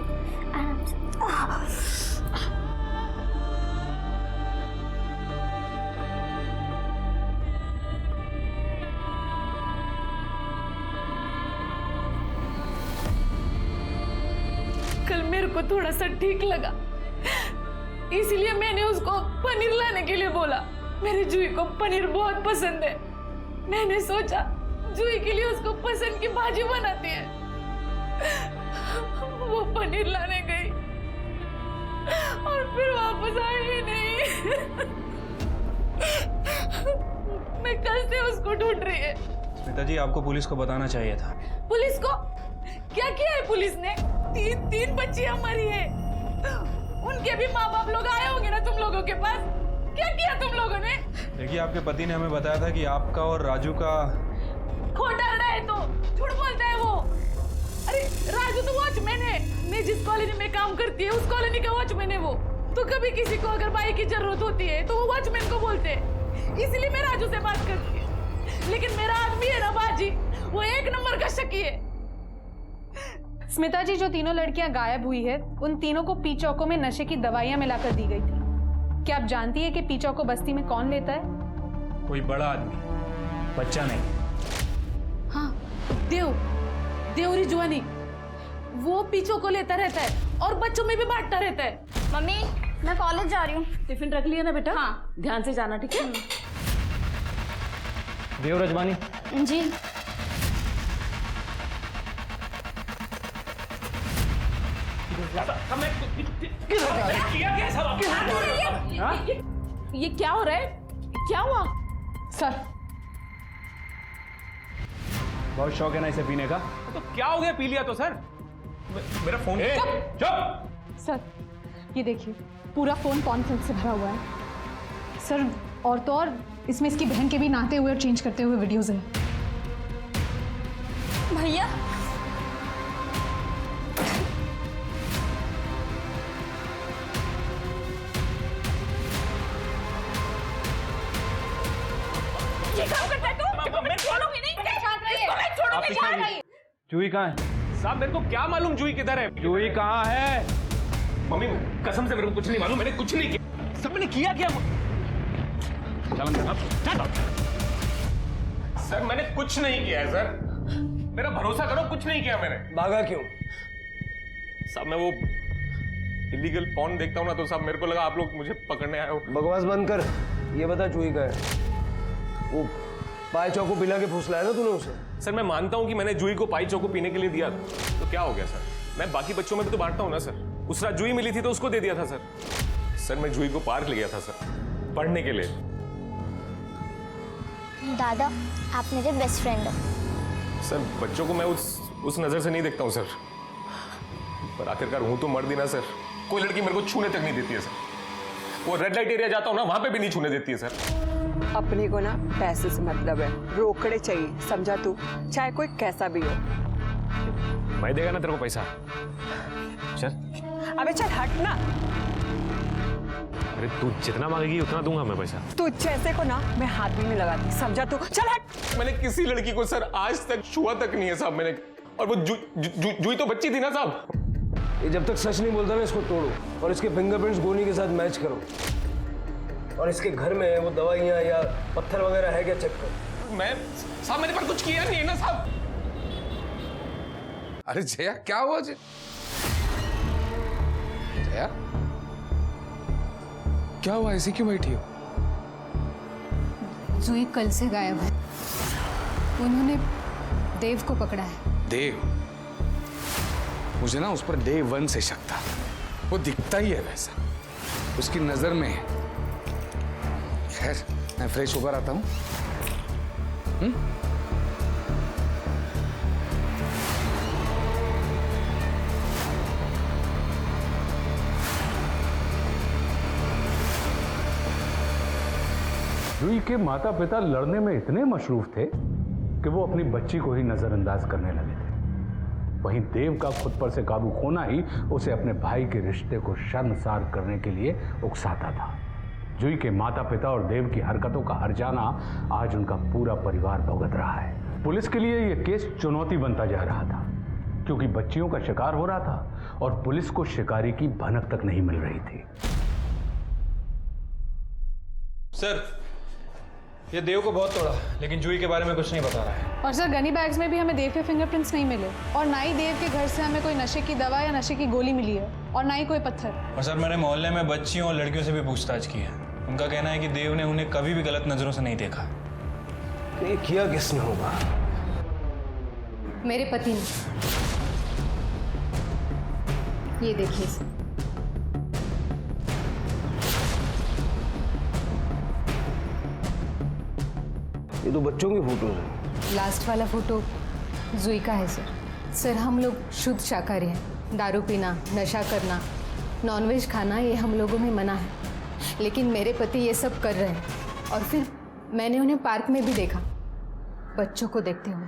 आराम से। कल मेरे को थोड़ा सा ठीक लगा, इसलिए मैंने उसको पनीर लाने के लिए बोला। मेरी जूही को पनीर बहुत पसंद है। मैंने सोचा जूही के लिए उसको पसंद की भाजी बनाते हैं। वो पनीर लाने गई और फिर वापस आई ही नहीं। मैं कल से उसको ढूंढ रही है। स्मिता जी, आपको पुलिस को बताना चाहिए था। पुलिस को क्या किया है पुलिस ने? तीन बच्चियां मरी है। उनके भी माँ बाप लोग आए होंगे ना तुम लोगों के पास। क्या किया तुम लोगों ने? देखिए, आपके पति ने हमें बताया था कि आपका और राजू का खोट डाल रहा है तो झूठ बोलता है वो। अरे राजू तो वॉचमैन है। मैं जिस कॉलोनी में काम करती है उस कॉलोनी का वॉचमैन है वो। तो कभी किसी को अगर भाई की जरूरत होती है तो वो वॉचमैन को बोलते हैं। इसलिए मैं राजू से बात करती हूँ। लेकिन मेरा आदमी है ना बाजी, वो एक नंबर का शकी है। स्मिता जी, जो तीनों लड़कियां गायब हुई है उन तीनों को पी चौकों में नशे की दवाइयां मिलाकर दी गई थी। क्या आप जानती है कि पी चौको बस्ती में कौन लेता है? कोई बड़ा आदमी, बच्चा नहीं। हाँ, देव रिजवानी। वो पीछों को लेता रहता है और बच्चों में भी बांटता रहता है। मम्मी, मैं कॉलेज जा रही हूँ। टिफिन रख लिया ना बेटा? हाँ। ध्यान से जाना, ठीक है? देव रजवानी। जी। ये क्या हो रहा है? क्या हुआ? सर, बहुत शौक है ना इसे पीने का। तो क्या हो गया? पी लिया तो सर। मेरा फोन। चुप! सर, ये देखिए, पूरा फोन कॉन्फ्रेंस से भरा हुआ है। सर, और तो और इसमें इसकी बहन के भी नहाते हुए और चेंज करते हुए वीडियोस हैं। भैया, ये काम करता है तू? मैं छोड़ूंगी नहीं। इसको मैं छोड़ूंगी नहीं। जूही कहाँ है? साहब, मेरे को क्या मालूम जूही किधर है? जूही कहाँ है? मम्मी, कसम से मेरे को कुछ नहीं मालूम। मैंने कुछ नहीं किया। सब मैंने किया क्या? सर, मैंने कुछ नहीं किया है सर। मेरा भरोसा करो, कुछ नहीं किया मैंने। भागा क्यों? साहब, मैं वो इलीगल पॉर्न देखता हूँ ना, तो साहब मेरे को लगा आप लोग मुझे पकड़ने आए हो। बकवास बंद कर। ये बता जूही का है? वो पाई चौको पिला के फुसलाया ना तूने उसे? सर, मैं मानता हूँ कि मैंने जूही को पाई चौको पीने के लिए दिया, तो क्या हो गया सर? मैं बाकी बच्चों में भी तो बांटता हूँ ना सर। उस रात जूही मिली थी तो उसको दे दिया था सर। सर, मैं जूही को पार्क ले गया था सर, पढ़ने के लिए। दादा, आप मेरे बेस्ट फ्रेंड हो। सर, बच्चों को मैं उस नजर से नहीं देखता हूँ सर। पर आखिरकार हूँ तो मर्द ही ना सर। कोई लड़की मेरे को छूने तक नहीं देती है सर। वो रेड लाइट एरिया जाता हूँ ना, वहां पे भी नहीं छूने देती है सर। अपने को ना पैसे से मतलब है, रोकड़े चाहिए, समझा तू? चाहे कोई कैसा भी हो। मैं देगा ना तेरे को पैसा। चल। अबे चल हट ना। अरे तू जितना मांगेगी उतना दूंगा मैं पैसा। तू जैसे को ना मैं हाथ भी नहीं लगाती, समझा तू? चल हट। मैंने किसी लड़की को सर आज तक छुआ तक नहीं है साहब मैंने। और वो जूही तो बच्ची थी ना साहब। ये जब तक सच नहीं बोलता ना, इसको तोड़ो और इसके फिंगरप्रिंट्स गोनी के साथ मैच करो। और इसके घर में वो दवाइयाँ या पत्थर वगैरह है क्या, चेक करो। मैं साहब, मैंने पर कुछ किया नहीं है ना साहब। अरे जया, क्या हुआ जया? क्या हुआ? ऐसे क्यों बैठी हो? जूही कल से गायब है। उन्होंने देव को पकड़ा है। देव? मुझे ना उस पर डे 1 से शक था। वो दिखता ही है वैसा, उसकी नजर में है। खैर, मैं फ्रेश होकर आता हूँ। जूही के माता पिता लड़ने में इतने मशरूफ थे कि वो अपनी बच्ची को ही नजरअंदाज करने लगे थे। वहीं देव का खुद पर से काबू खोना ही उसे अपने भाई के रिश्ते को शर्मसार करने के लिए उकसाता था। जूही के माता पिता और देव की हरकतों का हर्जाना आज उनका पूरा परिवार भुगत रहा है। पुलिस के लिए यह केस चुनौती बनता जा रहा था, क्योंकि बच्चियों का शिकार हो रहा था और पुलिस को शिकारी की भनक तक नहीं मिल रही थी। सर, ये देव को बहुत तोड़ा, लेकिन जूही के बारे में कुछ नहीं बता रहा है। और सर, गनी बैग्स में भी हमें देव के फिंगरप्रिंट्स नहीं मिले, और ना ही देव के घर से हमें कोई नशे की दवा या नशे की गोली मिली है, और ना ही कोई पत्थर। और सर, मैंने मोहल्ले में बच्चियों और लड़कियों से भी पूछताछ की है। उनका कहना है कि देव ने उन्हें कभी भी गलत नजरों से नहीं देखा। ये किया किसने होगा? मेरे पति ने। ये देखिए सर। ये तो बच्चों की फोटोज है। लास्ट वाला फोटो जुई का है सर। सर हम लोग शुद्ध शाकाहारी हैं। दारू पीना, नशा करना, नॉनवेज खाना ये हम लोगों में मना है, लेकिन मेरे पति ये सब कर रहे हैं। और फिर मैंने उन्हें पार्क में भी देखा बच्चों को देखते हुए।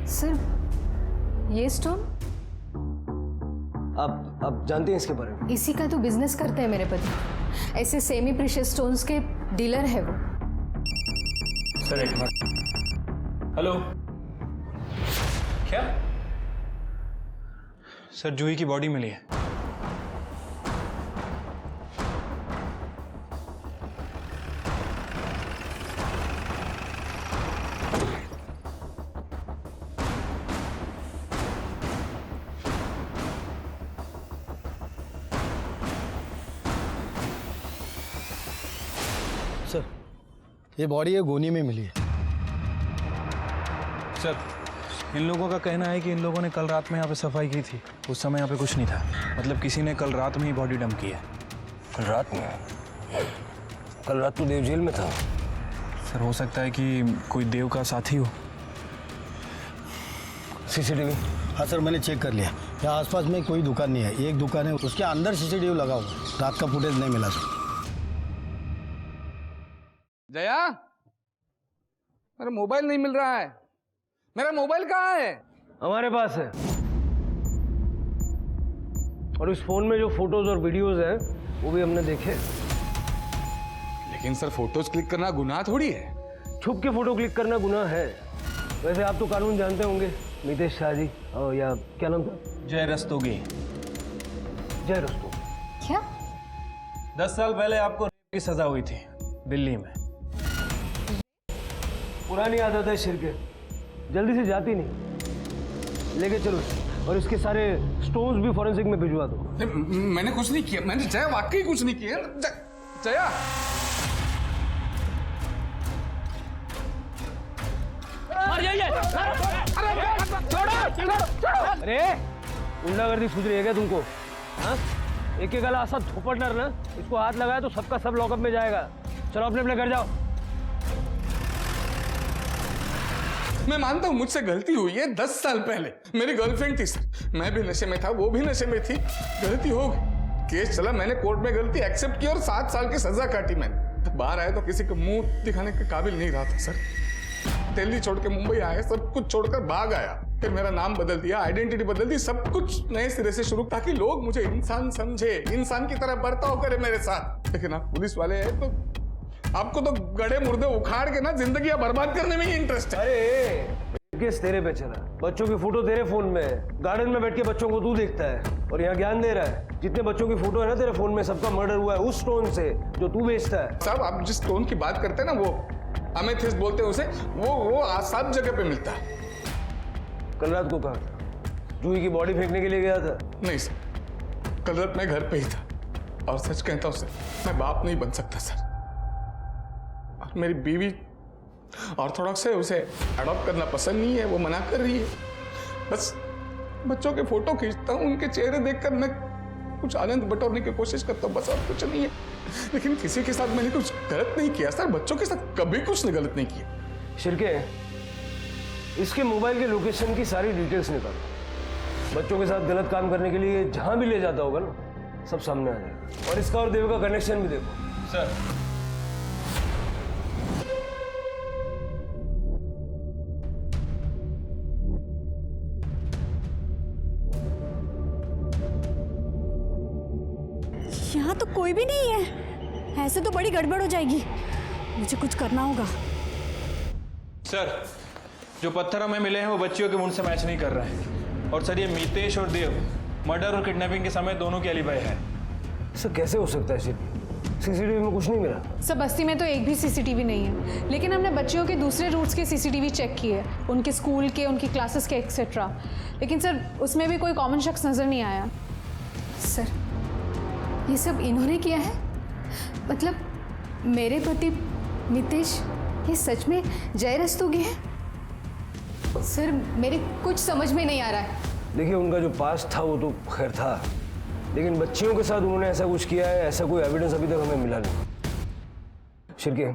सर ये स्टोन आप जानते हैं इसके बारे में? इसी का तो बिजनेस करते हैं मेरे पति। ऐसे सेमी प्रीशियस स्टोन्स के डीलर है वो। सर एक मिनट। हेलो, क्या? सर जूही की बॉडी मिली है। सर ये बॉडी ये गोनी में मिली है। सर इन लोगों का कहना है कि इन लोगों ने कल रात में यहाँ पे सफाई की थी। उस समय यहाँ पे कुछ नहीं था। मतलब किसी ने कल रात में ही बॉडी डंप की है। कल रात में? कल रात तो देव जेल में था। सर हो सकता है कि कोई देव का साथी हो। सीसीटीवी? हाँ सर मैंने चेक कर लिया। यहाँ आसपास में कोई दुकान नहीं है। एक दुकान है उसके अंदर सीसीटीवी लगा हुआ। रात का फुटेज नहीं मिला सर। जया, मेरा मोबाइल नहीं मिल रहा है। मेरा मोबाइल कहाँ है? हमारे पास है। और इस फोन में जो फोटोज और वीडियोज हैं वो भी हमने देखे। लेकिन सर फोटोज क्लिक करना गुनाह थोड़ी है। छुप के फोटो क्लिक करना गुनाह है। वैसे आप तो कानून जानते होंगे मितेश शाह जी, या क्या नाम था? जय रस्तोगी। जय रस्तोगी। क्या? 10 साल पहले आपको रेप की सजा हुई थी दिल्ली में। पुरानी आदत है शिर के, जल्दी से जाती नहीं। लेके चलो और इसके सारे स्टोन्स भी फॉरेंसिक में भिजवा दो। मैंने कुछ नहीं किया। मैंने जया वाकई कुछ नहीं किया। जया अरे गुंडागर्दी सूझ रही है क्या तुमको? हाँ, एक एक गला ऐसा थोपटनर ना, इसको हाथ लगाया तो सबका सब लॉकअप में जाएगा। चलो अपने अपने घर जाओ। मैं मानता हूँ मुझसे गलती हुई है। 10 साल पहले मेरी गर्लफ्रेंड थी सर। मैं भी नशे में था, वो भी नशे में थी। गलती हो गई, केस चला, मैंने कोर्ट में गलती एक्सेप्ट की और 7 साल की सजा काटी मैंने। बाहर आया तो किसी को मुंह दिखाने के काबिल नहीं रहा था सर। दिल्ली छोड़ के मुंबई आया, सब कुछ छोड़कर भाग आया। फिर मेरा नाम बदल दिया, आइडेंटिटी बदल दी, सब कुछ नए सिरे से शुरू, ताकि लोग मुझे इंसान समझे, इंसान की तरह बर्ताव करे मेरे साथ। लेकिन आप पुलिस वाले हैं तो आपको तो गड़े मुर्दे उखाड़ के ना जिंदगी बर्बाद करने में ही इंटरेस्ट है। अरे केस तेरे पे चला, बच्चों की फोटो तेरे फोन में है, गार्डन में बैठ के बच्चों को तू देखता है और यहाँ ज्ञान दे रहा है। जितने बच्चों की फोटो है ना तेरे फोन में, सबका मर्डर हुआ है उस स्टोन से जो तू बेचता है। साहब आप जिस स्टोन की बात करते हैं ना, वो अमेथिस्ट बोलते हैं उसे, वो सब जगह पे मिलता है। कल रात को कहा था? जूही की बॉडी फेंकने के लिए गया था? नहीं सर, कल रात मैं घर पे ही था। और सच कहता हूँ सर, मैं बाप नहीं बन सकता सर। और मेरी बीवी ऑर्थोडॉक्स है, उसे अडॉप्ट करना पसंद नहीं है, वो मना कर रही है। बस बच्चों के फोटो खींचता हूँ, उनके चेहरे देखकर मैं कुछ आनंद बटोरने की कोशिश करता हूँ, बस और कुछ नहीं है। लेकिन किसी के साथ मैंने कुछ गलत नहीं किया सर, बच्चों के साथ कभी कुछ गलत नहीं किया। शिरके, इसके मोबाइल के लोकेशन की सारी डिटेल्स निकालो। बच्चों के साथ गलत काम करने के लिए जहां भी ले जाता होगा ना, सब सामने आ जाएगा। और इसका और देव का कनेक्शन भी देखो। सर यहाँ तो कोई भी नहीं है। ऐसे तो बड़ी गड़बड़ हो जाएगी। मुझे कुछ करना होगा। सर जो पत्थर हमें मिले हैं वो बच्चियों के मुंड से मैच नहीं कर रहे हैं। और सर ये मितेश और देव मर्डर और किडनैपिंग के समय दोनों की एलिबाई है। सर कैसे हो सकता है? सीसीटीवी में कुछ नहीं मिला। सर बस्ती में तो एक भी सीसीटीवी नहीं है, लेकिन हमने बच्चियों के दूसरे रूट्स के सीसीटीवी चेक किए, उनके स्कूल के, उनकी क्लासेस के एक्सेट्रा। लेकिन सर उसमें भी कोई कॉमन शख्स नजर नहीं आया। सर ये सब इन्होंने किया है? मतलब मेरे पति नितेश ये सच में जय रस्तोगी है? सर मेरे कुछ समझ में नहीं आ रहा है। देखिए, उनका जो पास था वो तो खैर था, लेकिन बच्चियों के साथ उन्होंने ऐसा कुछ किया है, ऐसा कोई एविडेंस अभी तक हमें मिला नहीं। शिर्के,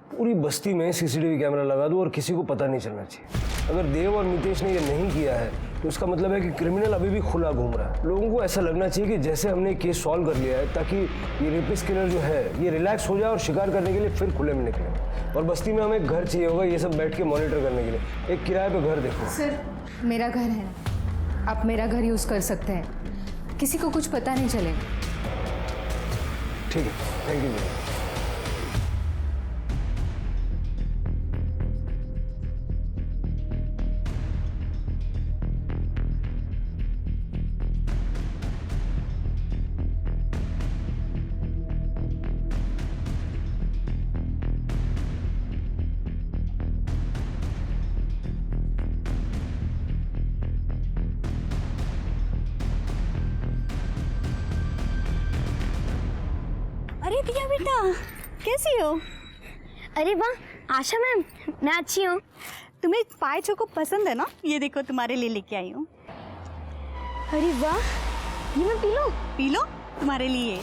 पूरी बस्ती में सीसीटीवी कैमरा लगा दो और किसी को पता नहीं चलना चाहिए। अगर देव और नितेश ने ये नहीं किया है तो इसका मतलब है कि क्रिमिनल अभी भी खुला घूम रहा है। लोगों को ऐसा लगना चाहिए कि जैसे हमने केस सॉल्व कर लिया है, ताकि ये रेपिस्ट किलर जो है ये रिलैक्स हो जाए और शिकार करने के लिए फिर खुले में निकले। और बस्ती में हमें घर चाहिए होगा ये सब बैठ के मॉनिटर करने के लिए। एक किराए पे घर देखो। सर मेरा घर है ना, आप मेरा घर यूज़ कर सकते हैं, किसी को कुछ पता नहीं चलेगा। ठीक है, थैंक यू। अरे दिया बेटा, कैसी हो? अरे वाह आशा मैम, मैं अच्छी हूँ। तुम्हें पाए चोको पसंद है ना? ये देखो तुम्हारे लिए लेके आई हूँ। अरे वाह, ये मैं पी लो? पी लो, तुम्हारे लिए।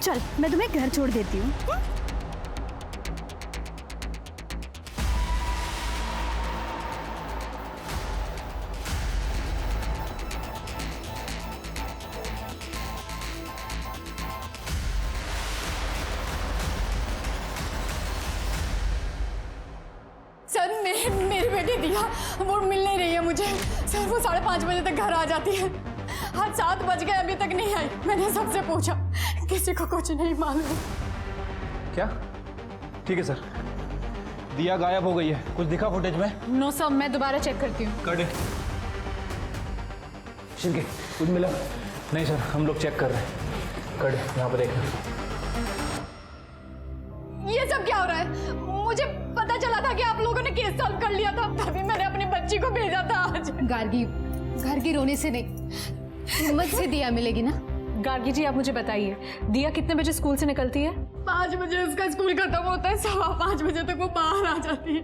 चल मैं तुम्हें घर छोड़ देती हूँ। सर मेरी बेटी दिया वो मिल नहीं रही है मुझे। सर वो 5:30 बजे तक घर आ जाती है, आज 7 बज गए अभी तक नहीं आई। मैंने सबसे पूछा, किसी को कुछ नहीं मालूम। क्या? ठीक है सर, दिया गायब हो गई है, कुछ दिखा फुटेज में? नो सर, मैं दोबारा चेक करती हूँ। कर दे। शिर्के, कुछ मिला? नहीं सर, हम लोग चेक कर रहे हैं। कर दे, यहाँ पर देखना। ये सब क्या हो रहा है? मुझे पता चला था कि आप लोगों ने केस सॉल्व कर लिया था, तभी मैंने अपनी बच्ची को भेजा था आज। गार्गी, घर की रोने से नहीं, हिम्मत से दिया मिलेगी ना। गार्गी जी आप मुझे बताइए, दिया कितने बजे स्कूल से निकलती है? 5 बजे उसका स्कूल खत्म होता है, 5:15 बजे तक वो बाहर आ जाती है।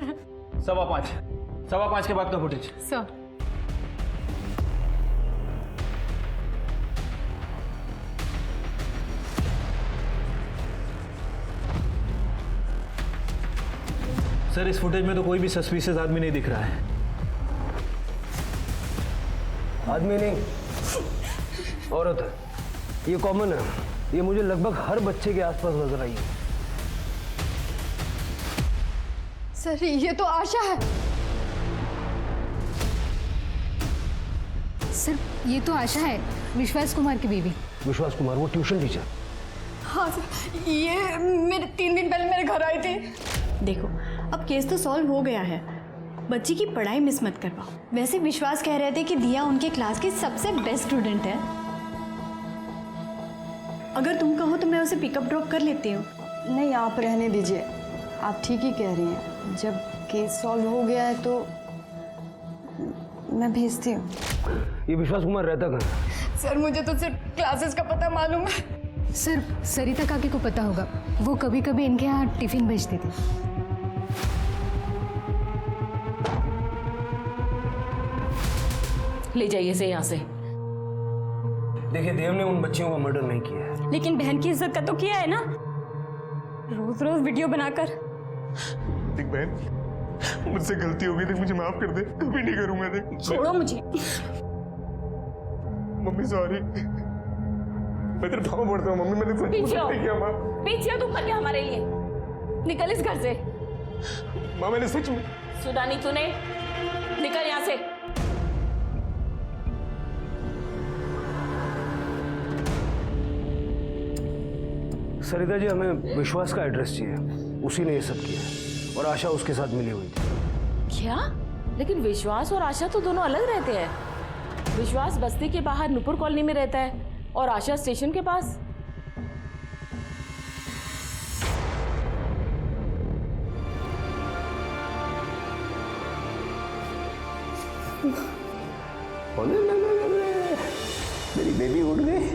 5:15 के बाद का फुटेज। सर सर इस फुटेज में तो कोई भी सस्पिशियस आदमी नहीं दिख रहा है। आदमी नहीं, औरत है। ये कॉमन है, ये मुझे लगभग हर बच्चे के आसपास नजर आई है। सर ये तो आशा है। सर ये तो आशा है, विश्वास कुमार की बीवी। विश्वास कुमार, वो ट्यूशन टीचर? हाँ सर, ये मेरे 3 दिन पहले मेरे घर आई थी। देखो अब केस तो सॉल्व हो गया है, बच्ची की पढ़ाई मिस मत करवाओ। वैसे विश्वास कह रहे थे कि दिया उनके क्लास की सबसे बेस्ट स्टूडेंट है। अगर तुम कहो तो मैं उसे पिकअप ड्रॉप कर लेती हूँ। नहीं, आप रहने दीजिए, आप ठीक ही कह रही हैं। जब केस सॉल्व हो गया है तो मैं भेजती हूँ। ये विश्वास कुमार रहता कहाँ? सर मुझे तो सिर्फ क्लासेस का पता मालूम है। सर सरिता काकी को पता होगा, वो कभी कभी इनके यहाँ टिफिन भेजती थी। ले जाइए से यहाँ से। देखिए, देव ने उन बच्चियों का मर्डर नहीं किया है। लेकिन बहन की इज्जत का तो किया है ना, रोज रोज वीडियो बनाकर। देख बहन, मुझसे गलती हो गई, देख मुझे माफ कर दे, कभी नहीं करूंगा। देख छोड़ो मुझे। मम्मी सॉरी, मैं तेरे पाँव पड़ता हूँ मम्मी, मैंने सच पीछे हो, नहीं किया माँ। पीछे हो तुम करके हमारे लिए। निकल इस घर से। माँ मैंने सच में। सुना नहीं तूने? निकल यहाँ से। सरिता जी, हमें विश्वास का एड्रेस चाहिए, उसी ने ये सब किया है और आशा उसके साथ मिली हुई थी। क्या? लेकिन विश्वास और आशा तो दोनों अलग रहते हैं। विश्वास बस्ती के बाहर नुपुर कॉलोनी में रहता है और आशा स्टेशन के पास। बेबी उड़ गई।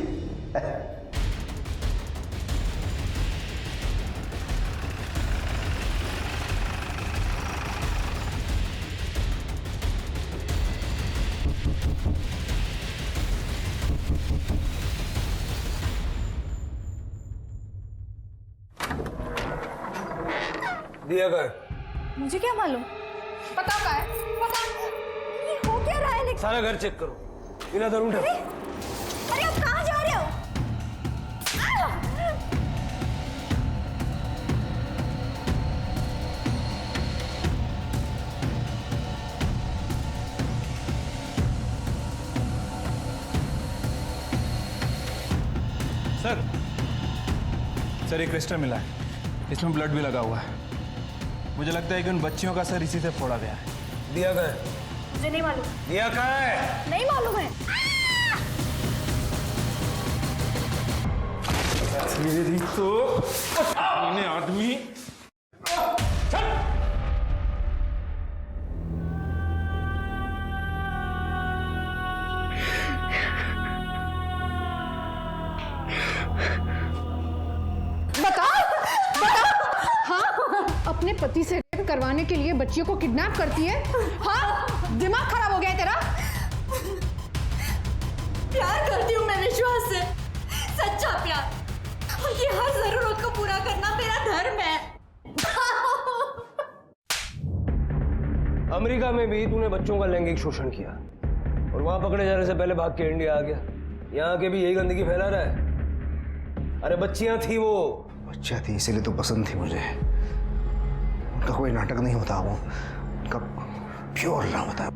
दिया कर। मुझे क्या मालूम? पता का है? पता ये हो क्या रहा है? सारा घर चेक करो, बिना दर उठा। अरे आप कहाँ जा रहे हो? सर एक क्रिस्टल मिला है, इसमें ब्लड भी लगा हुआ है। मुझे लगता है कि उन बच्चियों का सर इसी से फोड़ा गया है। दिया कर। मुझे नहीं मालूम। दिया का है? नहीं मालूम है। तेरी तो आदमी। अपने पति से रेप करवाने के लिए बच्चियों को किडनैप करती है? हाँ, दिमाग खराब हो गया है तेरा? प्यार करती हूँ मैं विश्वास से, सच्चा प्यार। और ये हर जरूरत को पूरा करना मेरा धर्म है। अमेरिका में भी तूने बच्चों का लैंगिक शोषण किया और वहां पकड़े जाने से पहले भाग के इंडिया आ गया। यहाँ के भी यही गंदगी फैला रहा है। अरे बच्चियां थी वो। बच्चा थी इसीलिए तो पसंद थी मुझे। उनका कोई नाटक नहीं होता, वो उनका प्योर लव होता है।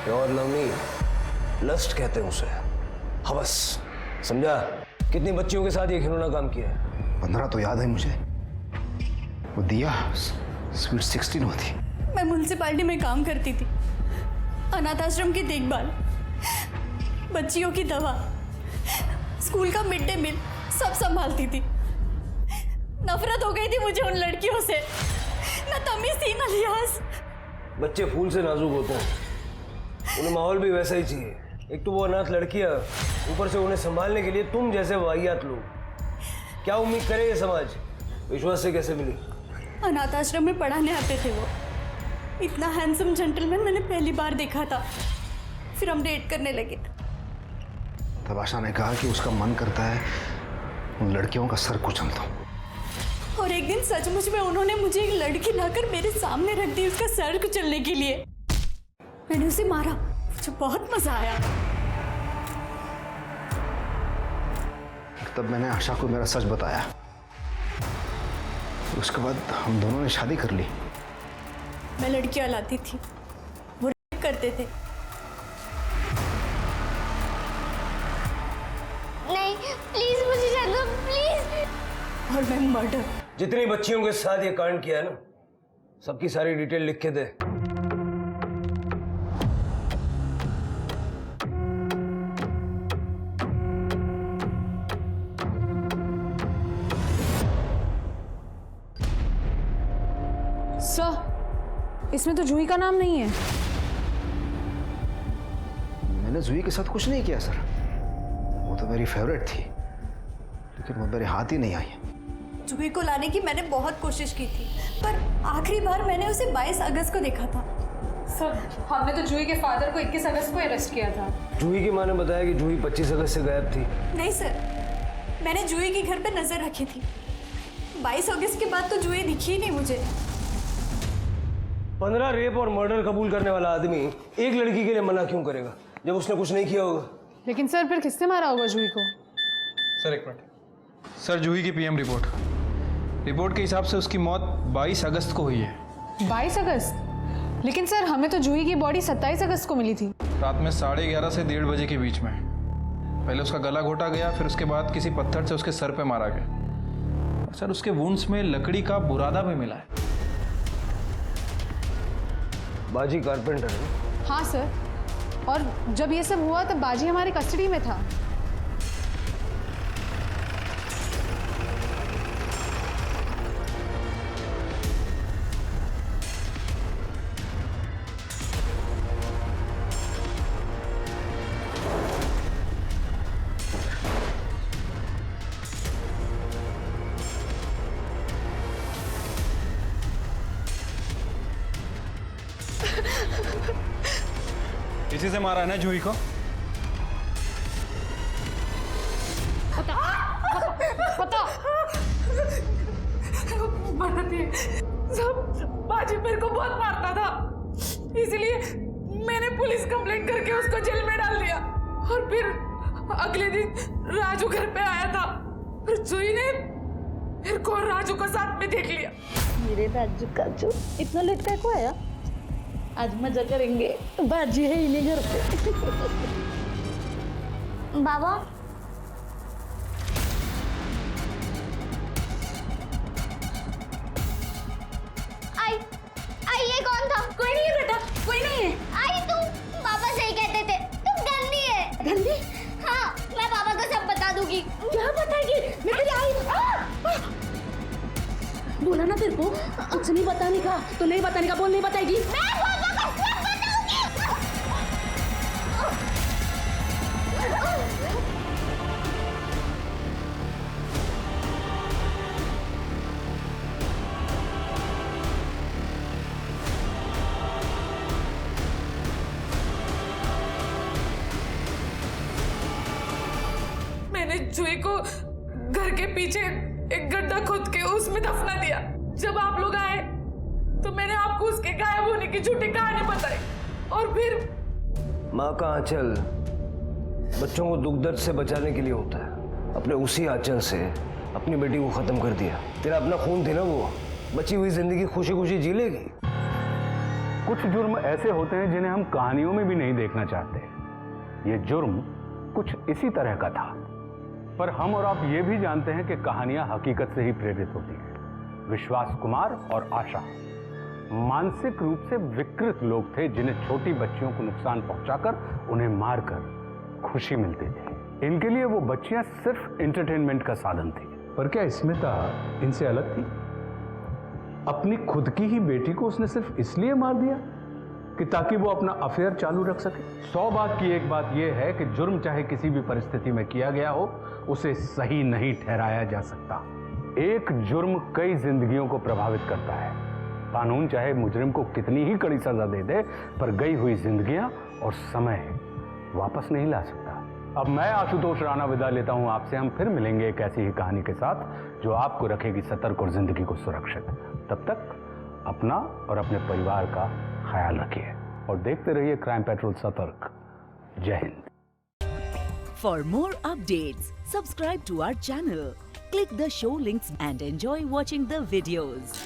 प्योर लव नहीं, लस्ट कहते हैं उसे, हवस। समझा? कितनी बच्चियों के साथ ये खिलौना काम किया है? 15 तो याद है मुझे। वो दिया स्वीट 16 होती। मैं म्युनिसिपैलिटी में काम करती थी, अनाथ आश्रम की देखभाल, बच्चियों की दवा, स्कूल का मिड डे मील सब संभालती थी। नफरत हो गई थी मुझे उन लड़कियों से, न तमीज थी न लिहाज। बच्चे फूल से नाजुक होते हैं, उन्हें माहौल भी वैसा ही चाहिए। एक तो वो अनाथ लड़कियां, ऊपर से उन्हें संभालने के लिए तुम जैसे वाहियात लोग। क्या उम्मीद करे ये समाज? विश्वास से कैसे मिली? अनाथ आश्रम में पढ़ाने आते थे वो। इतना हैंडसम जेंटलमैन मैंने पहली बार देखा था। फिर हम डेट करने लगे। तब आशा ने कहा कि उसका मन करता है उन लड़कियों का सर कुचल दो। और एक दिन सचमुच में उन्होंने मुझे एक लड़की लाकर मेरे सामने रख दी उसका सर कुचलने के लिए। मैंने उसे मारा, मुझे बहुत मजा आया। तब मैंने आशा को मेरा सच बताया। उसके बाद हम दोनों ने शादी कर ली। मैं लड़कियां लाती थी, वो रेप करते थे। नहीं, प्लीज मुझे जाने दो, प्लीज। और मैं मर्डर। जितनी बच्चियों के साथ ये कांड किया है ना, सबकी सारी डिटेल लिख के दे। सर, इसमें तो जूही का नाम नहीं है। मैंने जूही के साथ कुछ नहीं किया सर। वो तो मेरी फेवरेट थी, लेकिन वो मेरे हाथ ही नहीं आई। जूही को लाने की मैंने बहुत कोशिश की थी, पर आखिरी बार मैंने उसे 22 अगस्त को देखा था। सर, हमने तो जूही के फादर को 21 अगस्त को अरेस्ट किया था। जूही की मां ने बताया कि जूही 25 अगस्त से गायब थी। नहीं सर, मैंने जूही के घर पे नजर रखी थी। 22 अगस्त के बाद तो जूही दिखी ही नहीं मुझे। 15 रेप और मर्डर कबूल करने वाला आदमी एक लड़की के लिए मना क्यों करेगा जब उसने कुछ नहीं किया होगा? लेकिन सर, फिर किसने मारा होगा जूही को? सर एक मिनट। सर, जूही की पीएम रिपोर्ट के हिसाब से उसकी मौत 22 अगस्त को हुई है। 22 अगस्त? लेकिन सर, हमें तो जूही की बॉडी 27 अगस्त को मिली थी। रात में 11:30 से 1:30 बजे के बीच में। पहले उसका गला घोटा गया, फिर उसके बाद किसी पत्थर से उसके सर पे मारा गया। और सर, उसके वुंड्स में लकड़ी का बुरादा भी मिला है। बाजी कारपेंटर है? हाँ सर, और जब ये सब हुआ तब बाजी हमारी कस्टडी में था। कैंची से मारा है ना जूही को? पता सब बाजी मेरे को बहुत मारता था, इसलिए मैंने पुलिस कंप्लेंट करके उसको जेल में डाल दिया। और फिर अगले दिन राजू घर पे आया था, फिर जूही ने मेरे को और राजू को साथ में देख लिया। मेरे राजू काजू इतना लेट का को आया? आज मजा करेंगे, बाजी है इन्हीं घर पे। बाबा आई ये कौन था? कोई नहीं है बेटा, कोई नहीं है। आई तू, पापा सही कहते थे, तुम गंदी है। गंदी? हाँ, मैं पापा को सब बता दूंगी। क्या बताएगी? मैं तेरी आई बोला ना तेरे को कुछ नहीं बताने का, तो नहीं बताने का, बोल नहीं बताएगी। मैं पापा को सब बताऊंगी। मैंने जूही को घर के पीछे एक गड्ढा खोद के उसमें दफना दिया। जब आप लोग आए तो मैंने आपको उसके गायब होने की झूठी कहानी बताई, और फिर माँ का आंचल बच्चों को दुख दर्द से बचाने के लिए होता है। अपने उसी आंचल से अपनी बेटी को खत्म कर दिया। तेरा अपना खून थी ना वो, बची हुई जिंदगी खुशी खुशी जी लेगी। कुछ जुर्म ऐसे होते हैं जिन्हें हम कहानियों में भी नहीं देखना चाहते। ये जुर्म कुछ इसी तरह का था, पर हम और आप ये भी जानते हैं कि कहानियां हकीकत से ही प्रेरित होती हैं। विश्वास कुमार और आशा मानसिक रूप से विकृत लोग थे, जिन्हें छोटी बच्चियों को नुकसान पहुंचाकर उन्हें मारकर खुशी मिलती थी। इनके लिए वो बच्चियां सिर्फ एंटरटेनमेंट का साधन थी। पर क्या स्मिता इनसे अलग थी? अपनी खुद की ही बेटी को उसने सिर्फ इसलिए मार दिया कि ताकि वो अपना अफेयर चालू रख सके। 100 बात की एक बात यह है कि जुर्म चाहे किसी भी परिस्थिति में किया गया हो, उसे सही नहीं ठहराया जा सकता। एक जुर्म कई जिंदगियों को प्रभावित करता है। कानून चाहे मुजरिम को कितनी ही कड़ी सजा दे दे, पर गई हुई जिंदगियां और समय वापस नहीं ला सकता। अब मैं आशुतोष राणा विदा लेता हूं आपसे। हम फिर मिलेंगे एक ऐसी ही कहानी के साथ जो आपको रखेगी सतर्क और जिंदगी को सुरक्षित। तब तक अपना और अपने परिवार का ख्याल रखिए और देखते रहिए क्राइम पेट्रोल सतर्क। जय Hind. For more updates, subscribe to our channel, click the show links and enjoy watching the videos.